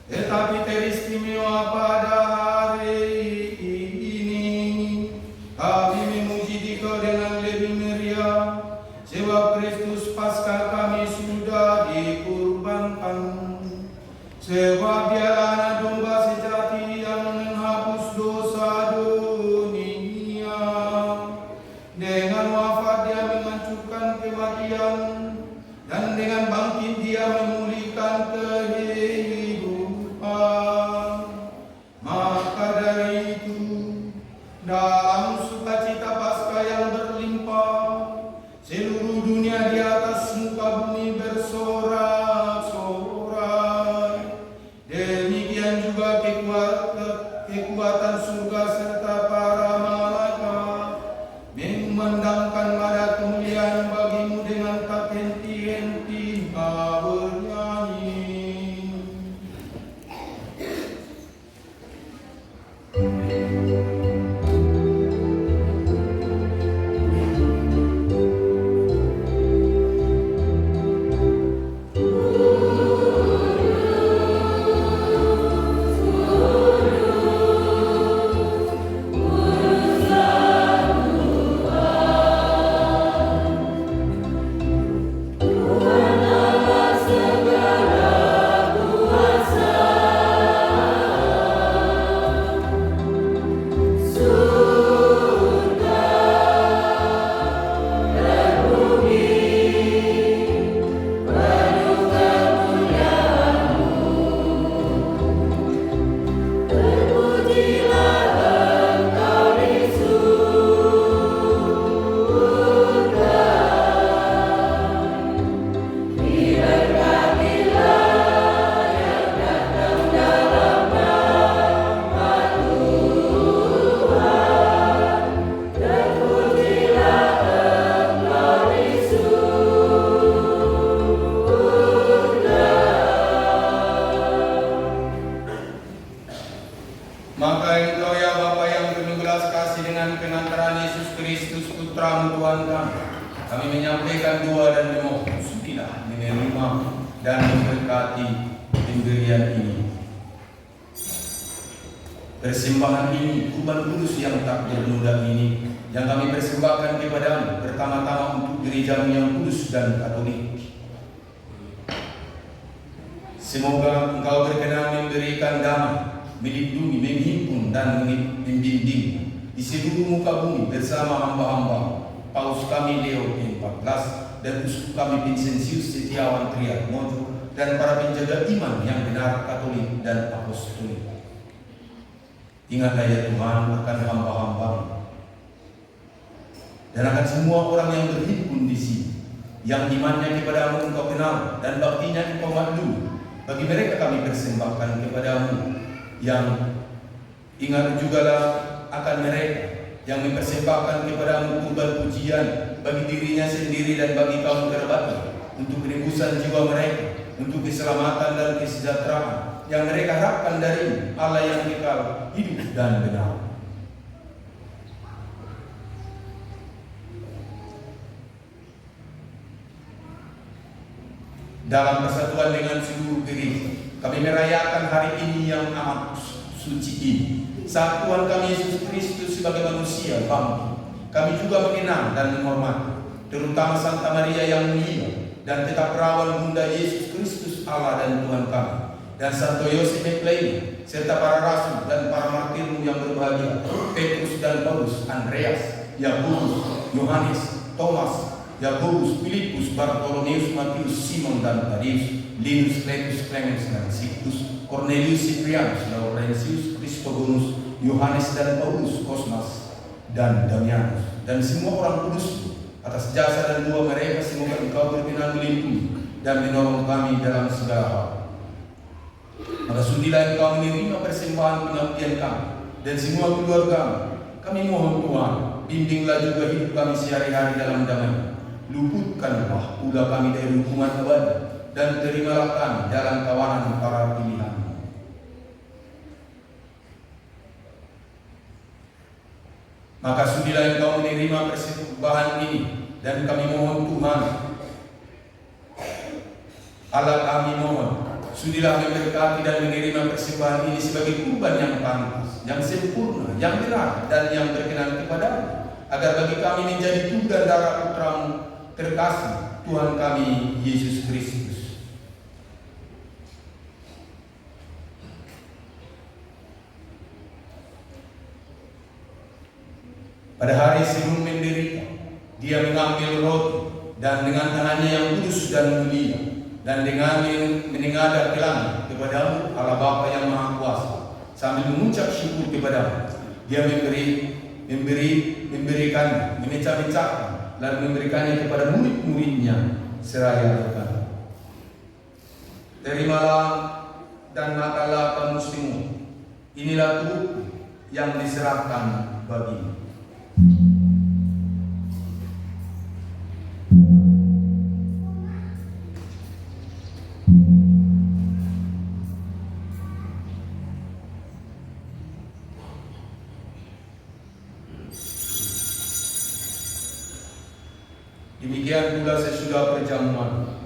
Tetapi teristimewa pada hari ini kami memuji Dikau dengan lebih meriah, sebab Kristus Paskah kami sudah dikurbankan. Sebab Dialah anak domba sejati yang menghapus dosa dunia. Dengan wafat Dia menghancurkan kematian, dan dengan bangkit Dia memulihkan kehidupan. Maka dari itu, dalam sukacita Paskah yang berlimpah, seluruh dunia di atas muka bumi bersorak-sorai. Demikian juga kekuatan surga serta para malaikat memandangkan pada kemuliaan bagimu dengan tak henti-henti bernyanyi. Maka Engkau ya Bapa yang penuh belas kasih, dengan pengantaran Yesus Kristus Putra-Mu Tuhan kami menyampaikan doa dan memohon, sudilah menerima dan memberkati pemberian ini. Persembahan ini, kurban kudus yang tak bernoda ini, yang kami persembahkan kepadamu, pertama-tama untuk gereja-Mu yang kudus dan katolik. Semoga Engkau berkenan memberikan damai, melindungi, menghimpun, dan membimbing di seluruh muka bumi bersama hamba-hamba Paus kami Leo ke-14 dan Uskup kami Vincentius Setiawan Triatmojo, dan para penjaga iman yang benar, katolik dan apostolik. Ingatlah ya Tuhan akan hamba-hamba-Mu dan akan semua orang yang berhimpun di sini, yang imannya kepadamu Engkau kenal dan baktinya Engkau maklum. Bagi mereka kami persembahkan kepadamu, yang ingat jugalah akan mereka yang mempersembahkan kepadamu kurban pujian bagi dirinya sendiri dan bagi kaum kerabatnya, untuk penebusan jiwa mereka, untuk keselamatan dan kesejahteraan yang mereka harapkan dari Allah yang kekal, hidup dan benar. Dalam persatuan dengan seluruh gereja, kami merayakan hari ini yang amat suci ini, saat Tuhan kami Yesus Kristus sebagai manusia bangkit. Kami juga mengenang dan menghormati terutama Santa Maria yang mulia dan tetap perawan Bunda Yesus Kristus Allah dan Tuhan kami, dan Santo Yosef Lain, serta para rasul dan para martirmu yang berbahagia, Petrus dan Paulus, Andreas, Yakobus, Yohanes, Thomas, Yakobus, Filipus, Bartolomeus, Matius, Simon dan Tadeus, Linus, Cletus, Clemens dan Sictus, Cornelius, Cyprianus, Laurentius, Crispogonius, Yohanes dan Paulus, Cosmas dan Damianus, dan semua orang kudus. Atas jasa dan doa mereka, semoga Engkau berkenan melindungi dan menolong kami dalam segala hal. Maka sudilah Engkau menerima persembahan pengabdian kami dan semua keluarga kami. Mohon Tuhan, bimbinglah juga hidup kami sehari-hari dalam damai. Luputkanlah pula kami dari hukuman abadi, dan terimalah kami dalam kawanan para pilihan. Maka sudilah Engkau menerima persembahan ini, dan kami mohon Tuhan, Allah kami mohon, Sudilah memberkati dan menerima persembahan ini sebagai kurban yang pantas, yang sempurna, yang benar, dan yang berkenan kepadamu, agar bagi kami menjadi tubuh dan darah Putramu terkasih, Tuhan kami Yesus Kristus. Pada hari sebelum menderita, Dia mengambil roti dan dengan tangannya yang kudus dan mulia, dan dengan menengadah ke langit kepadamu Allah Bapa yang Maha Kuasa, sambil mengucap syukur kepadamu, Dia memberikan, memecah-mecahkan, lalu memberikannya kepada murid-muridnya seraya berkata, terimalah dan makanlah kamu semua, inilah tubuhku yang diserahkan bagimu. Demikian pula sesudah perjamuan,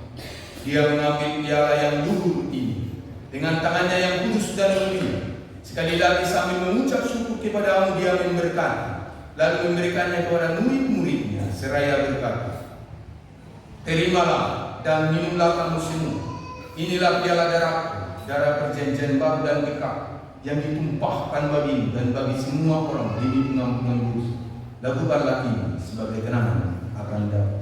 Dia mengambil piala yang luhur ini dengan tangannya yang kudus dan mulia. Sekali lagi sambil mengucap syukur kepadamu, Dia memberkati, lalu memberikannya kepada murid-muridnya seraya berkata, terimalah dan minumlah kamu semua, inilah piala darahku, darah perjanjian baru dan kekal, yang ditumpahkan bagimu dan bagi semua orang demi pengampunan dosa. Lakukanlah ini sebagai kenangan akan datang.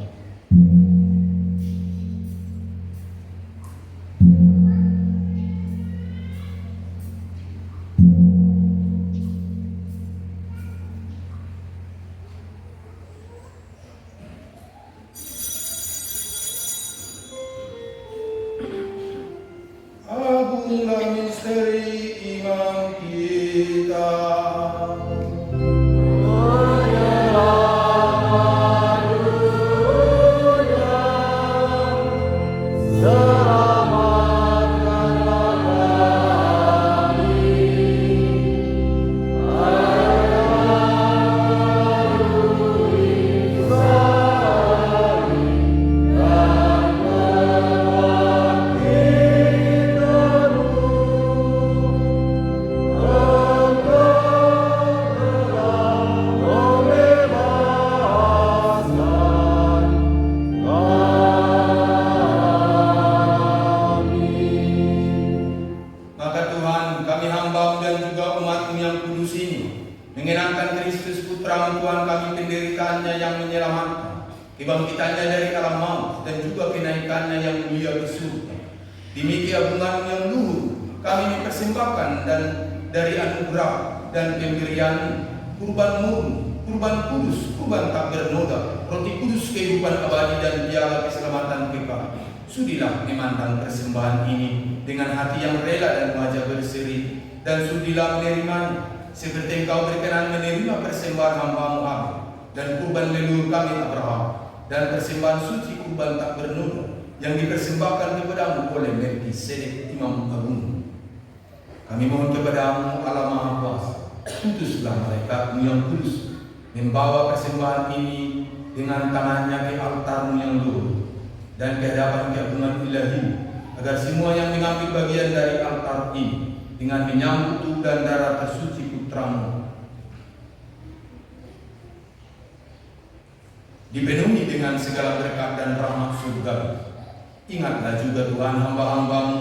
Agunglah misteri iman kita. Mengenangkan Kristus Putra Tuhan kami, penderitaannya yang menyelamatkan, kebangkitannya dari alam maut, dan juga kenaikannya yang mulia ke surga. Demikian bunga yang luhur kami mempersembahkan dan dari anugerah dan pemberian kurban murni, kurban kudus, kurban tak bernoda, roti kudus kehidupan abadi, dan piala keselamatan kekal. Sudilah memandang persembahan ini dengan hati yang rela dan wajah berseri, dan sudilah menerimanya seperti Engkau berkenan menerima persembahan hamba-Mu Abel dan kurban leluhur kami Abraham, dan persembahan suci kurban tak bernoda yang dipersembahkan kepadamu oleh Melkisedek Imam Agung. Kami mohon kepadamu Allah Maha Kuasa, utuslah malaikatmu yang kudus membawa persembahan ini dengan tangannya ke altar-Mu yang luhur dan ke hadapan keagungan ilahi, agar semua yang mengambil bagian dari altar ini dengan menyambut tubuh dan darah tersuci Putra-Mu dipenuhi dengan segala berkat dan rahmat surga. Ingatlah juga Tuhan hamba-hamba-Mu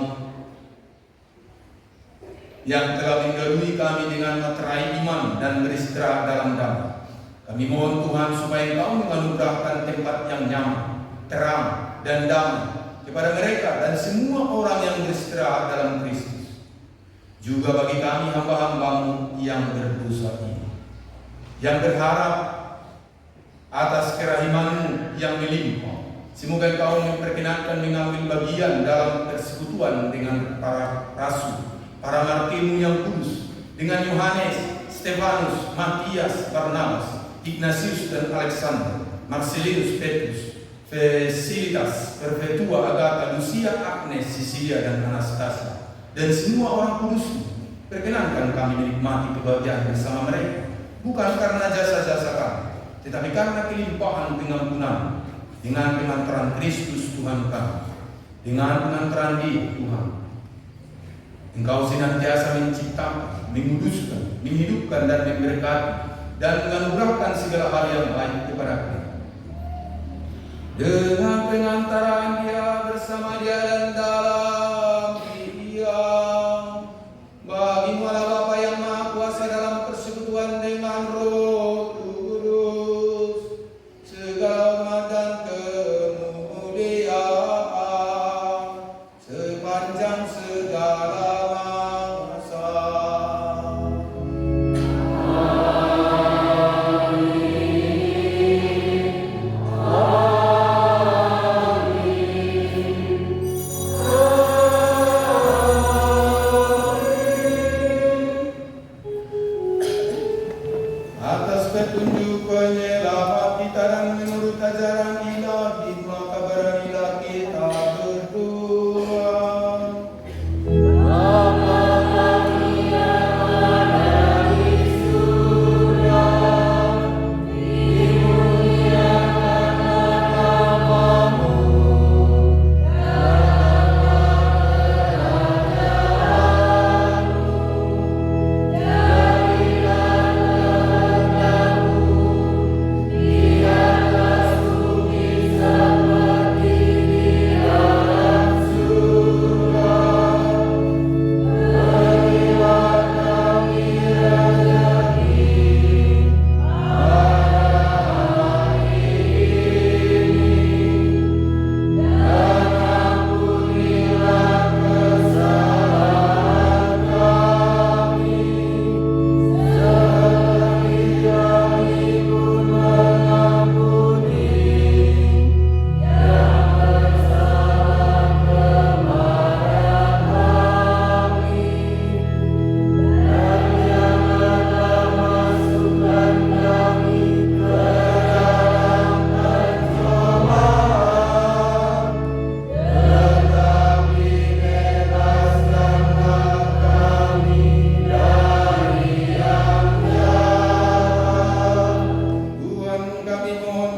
yang telah mendahului kami dengan materai iman dan beristirahat dalam damai. Kami mohon Tuhan supaya Engkau menganugerahkan tempat yang nyaman, terang, dan damai kepada mereka dan semua orang yang beristirahat dalam Kristus. Juga bagi kami hamba-hamba-Mu yang berdosa ini, yang berharap atas kerahiman-Mu yang melimpah, semoga Engkau memperkenankan mengambil bagian dalam persekutuan dengan para rasul, para martir-Mu yang kudus, dengan Yohanes, Stefanus, Matias, Barnabas, Ignatius dan Alexander, Marcelinus, Petrus, Felicitas, Perpetua, Agatha, Lucia, Agnes, Cecilia, dan Anastasia, dan semua orang kudus. Perkenankan kami menikmati kebahagiaan bersama mereka, bukan karena jasa-jasa kami, tetapi karena kelimpahan pengampunan dengan pengantaran Kristus Tuhan kami, dengan pengantaran Dia Tuhan, Engkau senantiasa menciptakan, menguduskan, menghidupkan dan memberkati dan menganugerahkan segala hal yang baik kepada kami. Dengan pengantaran Dia, bersama Dia dan dalam Dia, bagi-Mu Allah Bapa yang Maha Kuasa dalam persekutuan dengan Roh Kudus, segala hormat dan kemuliaan sepanjang segala masa. Atas petunjuk penyelamat kita dan menurut ajaran ilahi, maka beranilah kita berdoa.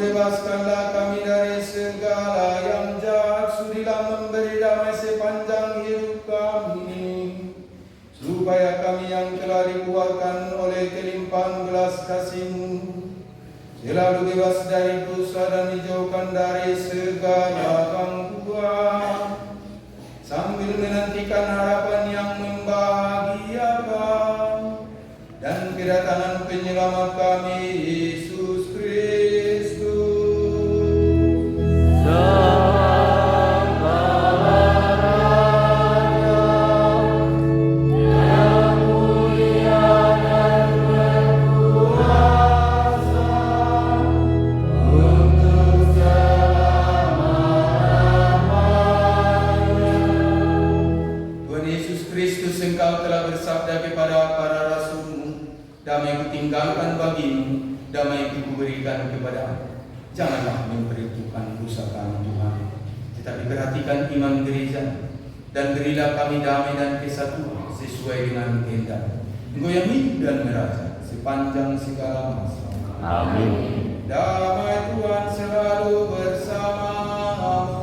Bebaskanlah kami dari segala yang jahat, sudilah memberi damai sepanjang hidup kami, supaya kami yang telah dikuatkan oleh kelimpahan belas kasih-Mu selalu bebas dari dosa dan dijauhkan dari segala gangguan, sambil menantikan harapan yang membahagiakan dan kedatangan penyelamat kami, Yesus Kristus. Engkau telah bersabda kepada para rasul-Mu, damai kutinggalkan bagimu, damai kuberikan kepadamu. Janganlah memperhitungkan dosa kami Tuhan, tetapi perhatikan iman gereja, dan berilah kami damai dan kesatuan sesuai dengan kehendak Engkau yang hidup dan meraja sepanjang segala masa. Amin. Damai Tuhan selalu bersamamu.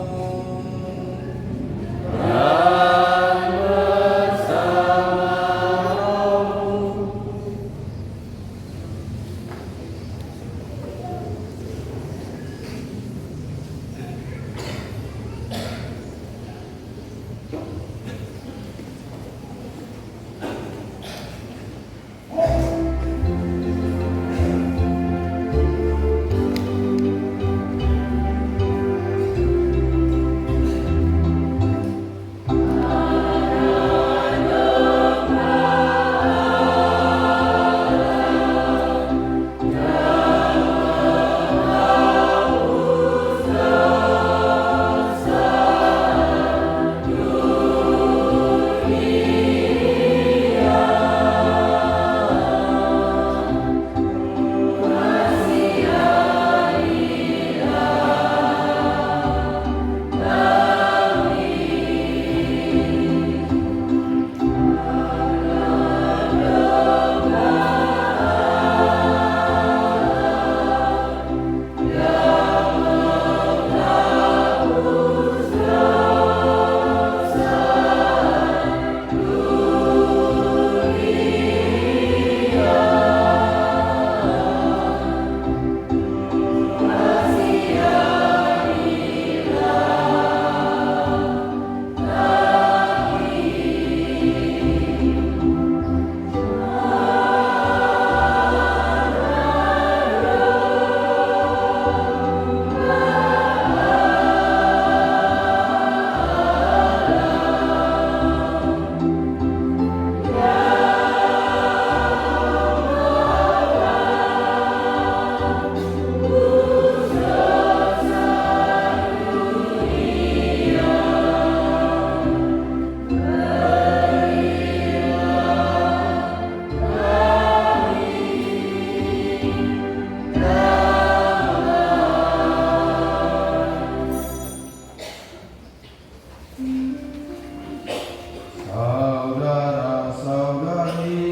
Saudara-saudari,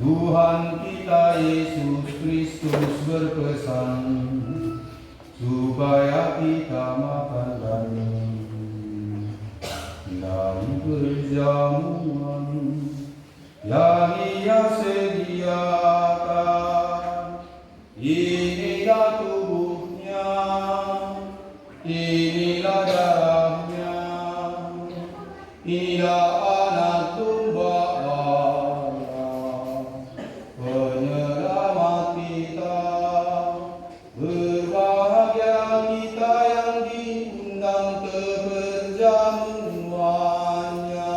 Tuhan kita Yesus Kristus berpesan supaya kita makan dan minum dari perjamuan yang Ia sediakan. Inilah tubuhnya, inilah darahnya, inilah anak domba Allah, penyelamat kita. Berbahagia kita yang diundang ke perjamuannya.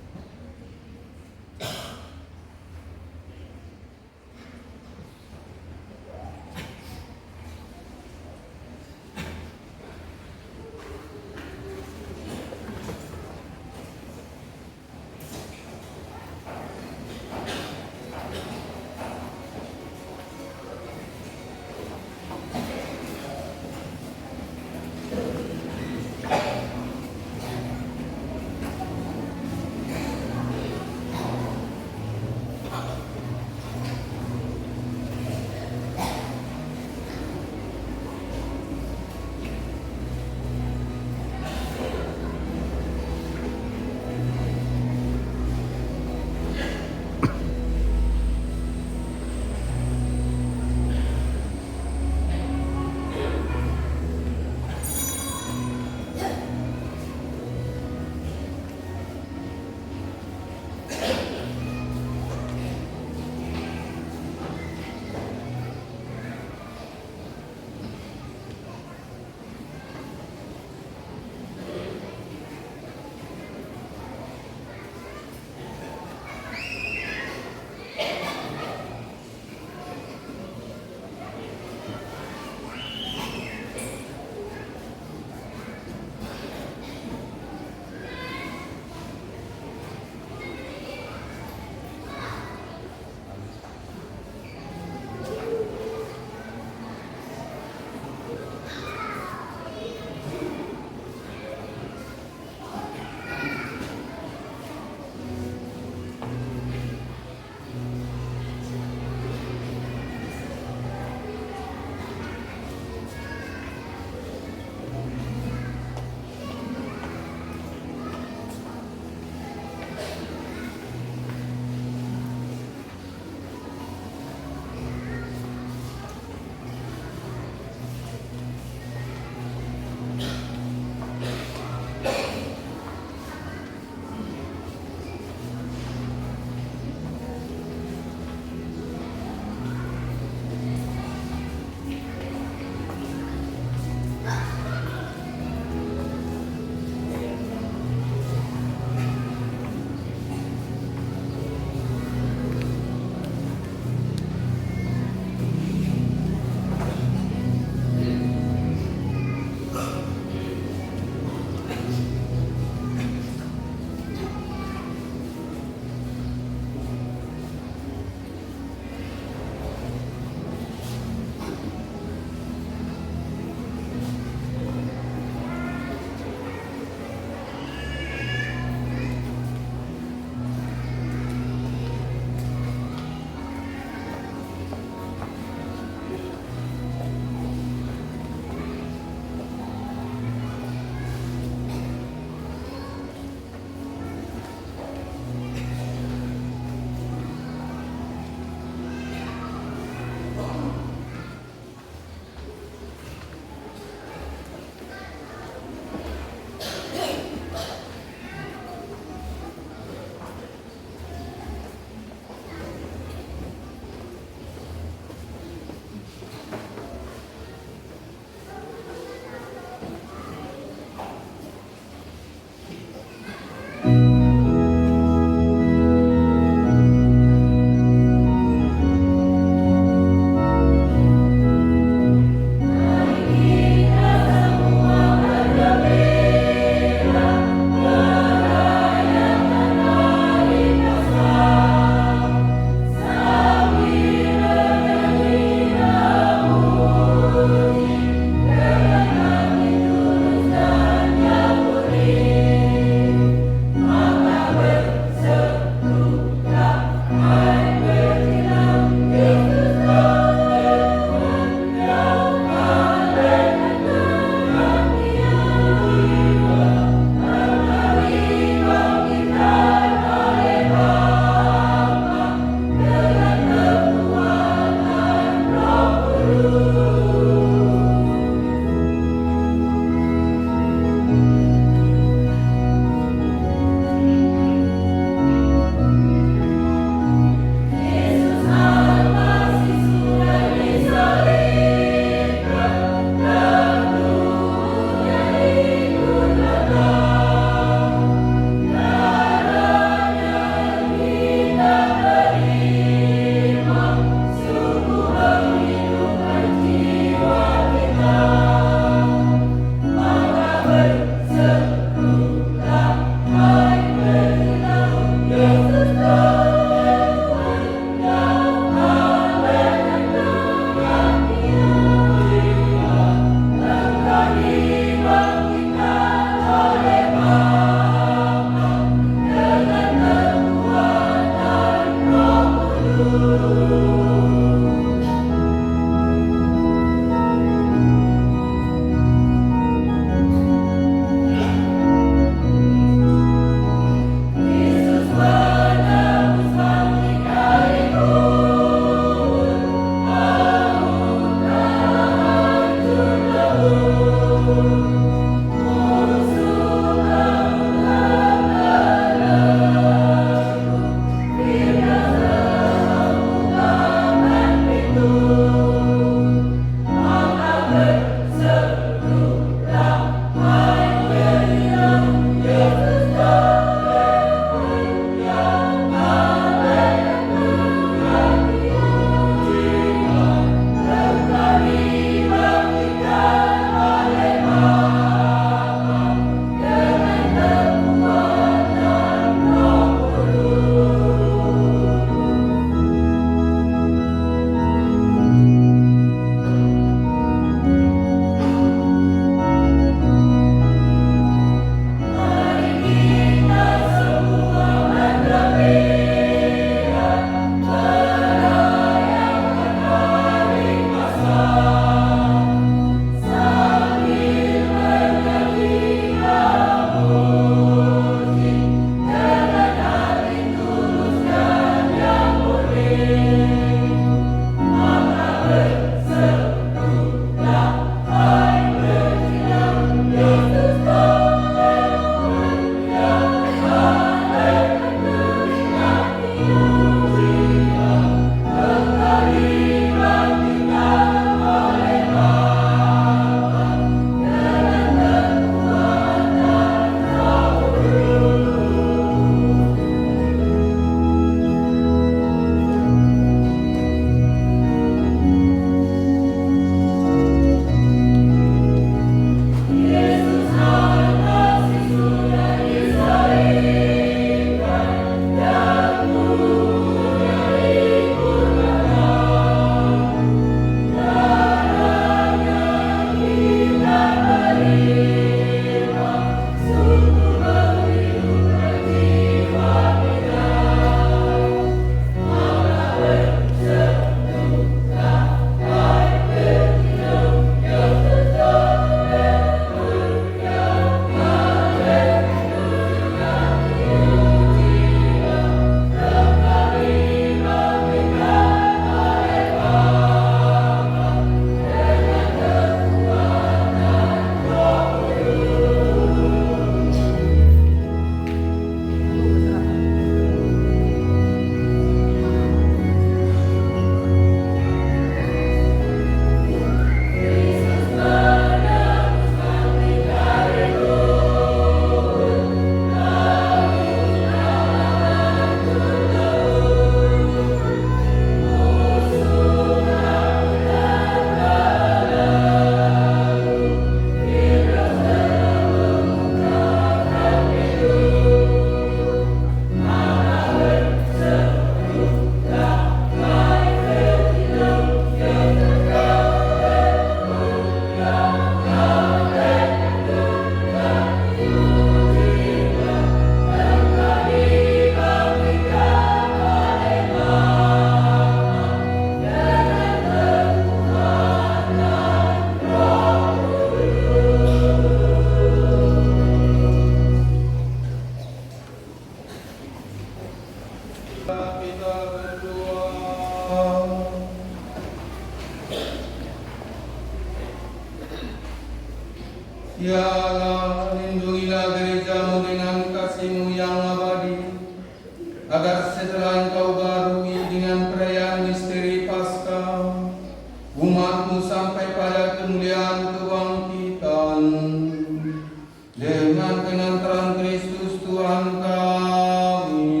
dengan penantaran Kristus Tuhan kami.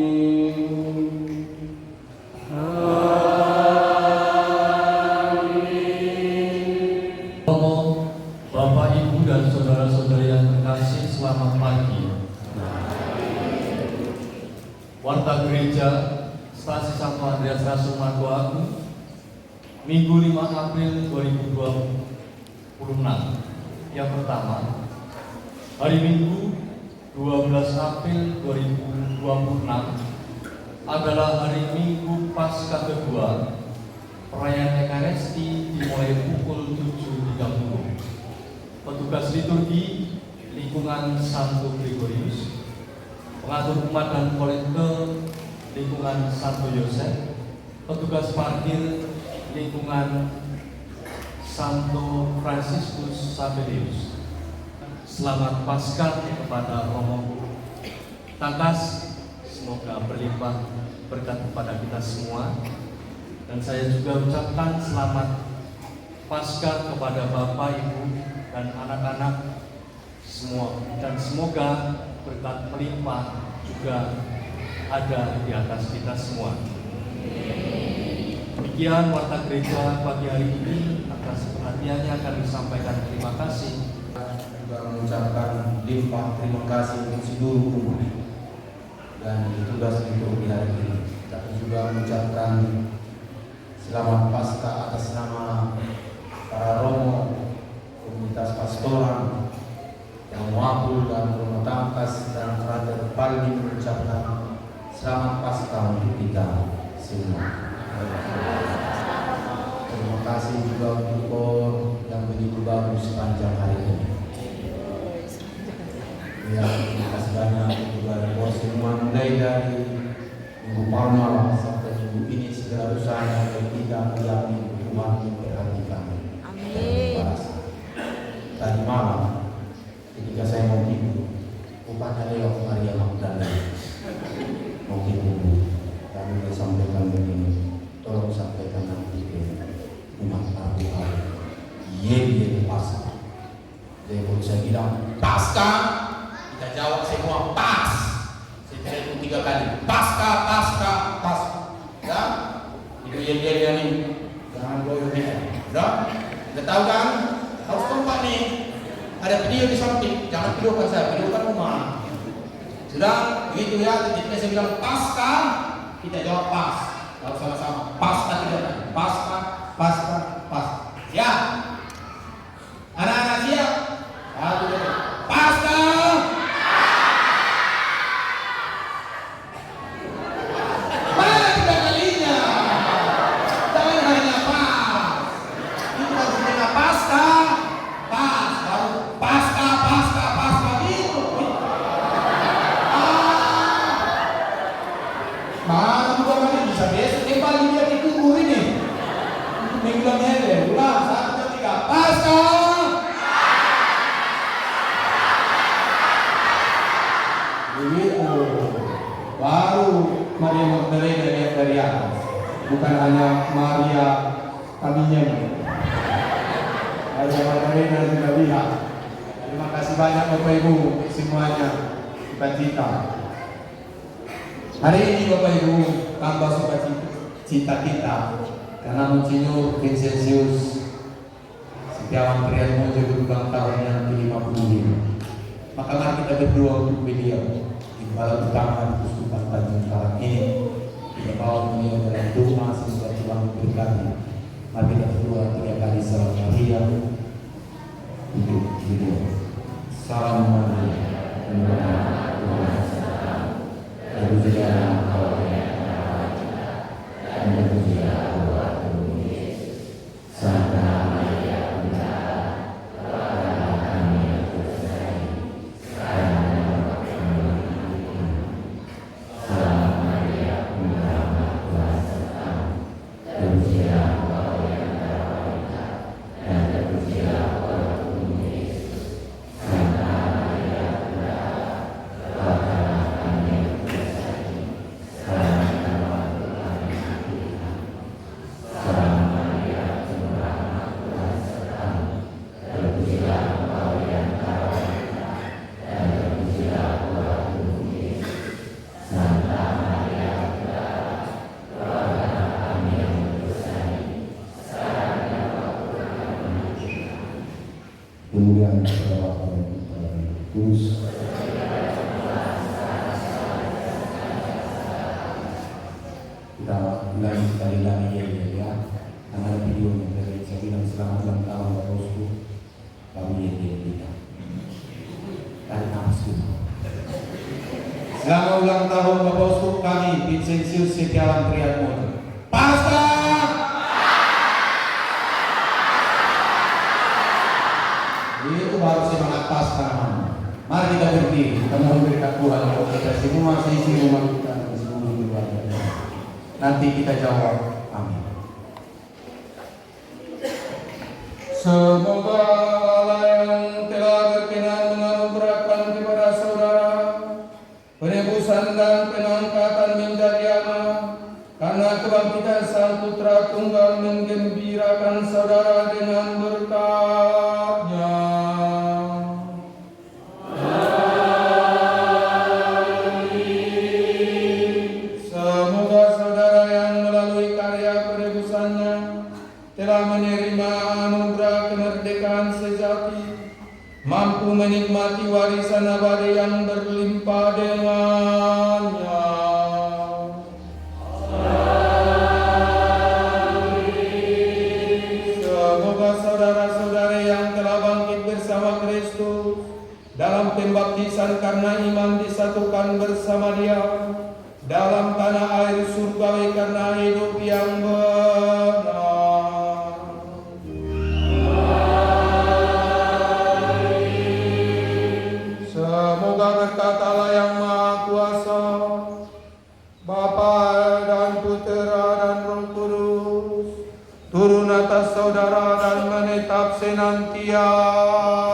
Bapak, Ibu, dan saudara-saudari yang terkasih, selamat pagi. Warta Gereja Stasi Santo Andreas Rasul Margo Agung, Minggu 5 April 2026. Yang pertama, hari Minggu 12 April 2026 adalah hari Minggu Paskah kedua. Perayaan Ekaristi dimulai pukul 7.30. Petugas liturgi lingkungan Santo Gregorius, pengatur umat dan kolektor lingkungan Santo Yosef, petugas parkir lingkungan Santo Fransiskus Saverius. Selamat Paskah kepada Romo Tangkas, semoga berlimpah berkat kepada kita semua. Dan saya juga ucapkan selamat Paskah kepada Bapak, Ibu, dan anak-anak semua. Dan semoga berkat melimpah juga ada di atas kita semua. Demikian Warta Gereja pagi hari ini. Atas perhatiannya kami sampaikan terima kasih. Juga mengucapkan limpah terima kasih untuk seluruh umat dan tugas liturgi hari ini. Kami juga mengucapkan selamat Paskah atas nama para romo, komunitas pastoral, yang wabul dan Romo Tangkas dan Frater Paldi mengucapkan selamat Paskah untuk kita semua. Terima kasih juga untuk kor yang begitu bagus sepanjang hari ini. Ya, terima kasih banyak juga kor semua, mulai dari Minggu Palma sampai minggu ini segala usaha yang kita menjalani Tuhan memberkati kami. Amin. Tadi malam ketika saya mau tidur, rupanya lewat Maria Magdalena mau tidur. Kami mau sampaikan begini, tolong sampaikan nanti ke umat Tuhan. Ye Paskah. Jadi kalau saya bilang Paskah, kita jawab semua pas. Setelah itu 3 kali Paskah, Paskah, Paskah. Ya, itu yang ini. Jangan goyang dia. Udah tahu kan? Harus kompak nih. Ada video di samping, jangan videokan saya, videokan rumah. Sudah begitu ya, ketika saya bilang Paskah, kita jawab pas. Kalau sama-sama Paskah 3 kali. Paskah, Paskah, Paskah. Siap? Anak-anak siap? Paskah. Mana 3 kalinya? Jangan hanya pas. Itu harus dengan Paskah. Pas, baru Paskah, Paskah, Paskah gitu. Mana 2 kali bisa besok kembali dia dikubur ini. Minggu ini ulang 1, 2, 3 Paskah. Begitu. Baru Maria Magdalena lihat dari atas. Bukan hanya Maria kaminya. Maria Magdalena sudah lihat. Terima kasih banyak Bapak Ibu semuanya. Sukacita. Hari ini Bapak Ibu tambah sukacita kita karena Monsinyur Vincentius Setiawan Priatmojo berulang tahun yang ke-55. Maka mari kita berdoa untuk beliau. Di kepala utama di Uskupan Tanjung Karang ini kita bawa beliau dalam doa semoga Tuhan memberkati. Mari kita berdoa 3 kali salam Maria untuk beliau. Salam Maria, Kudus. Kita ulangi sekali lagi ya. Karena ada videonya dari saya bilang selamat ulang tahun Bapak Bosku. Kami kita. Tarik nafas dulu. Selamat ulang tahun Bapak Bosku kami Vincenzius Setiawan Triatmoto. Pasca! Itu baru semangat pasca namanya. Mari kita berdiri, kita mohon berkat Tuhan untuk kita semua seisi rumah kita dan seluruh keluarga. Nanti kita jawab amin. Semoga Allah yang telah berkenan menganugerahkan kepada saudara penebusan dan pengangkatan menjadi anak karena kebangkitan Sang Putra Tunggal menggembirakan saudara dengan berkat-Nya. Semoga saudara yang melalui karya penebusannya telah menerima anugerah kemerdekaan sejati, mampu menikmati warisan abadi yang berlimpah dengannya. Semoga saudara-saudari yang telah bangkit bersama Kristus dalam pembaptisan karena iman disatukan bersama Dia dalam tanah air surgawi karena hidup yang benar. Semoga berkat Allah yang Maha Kuasa, Bapa dan Putera dan Roh Kudus, turun atas saudara dan menetap senantiasa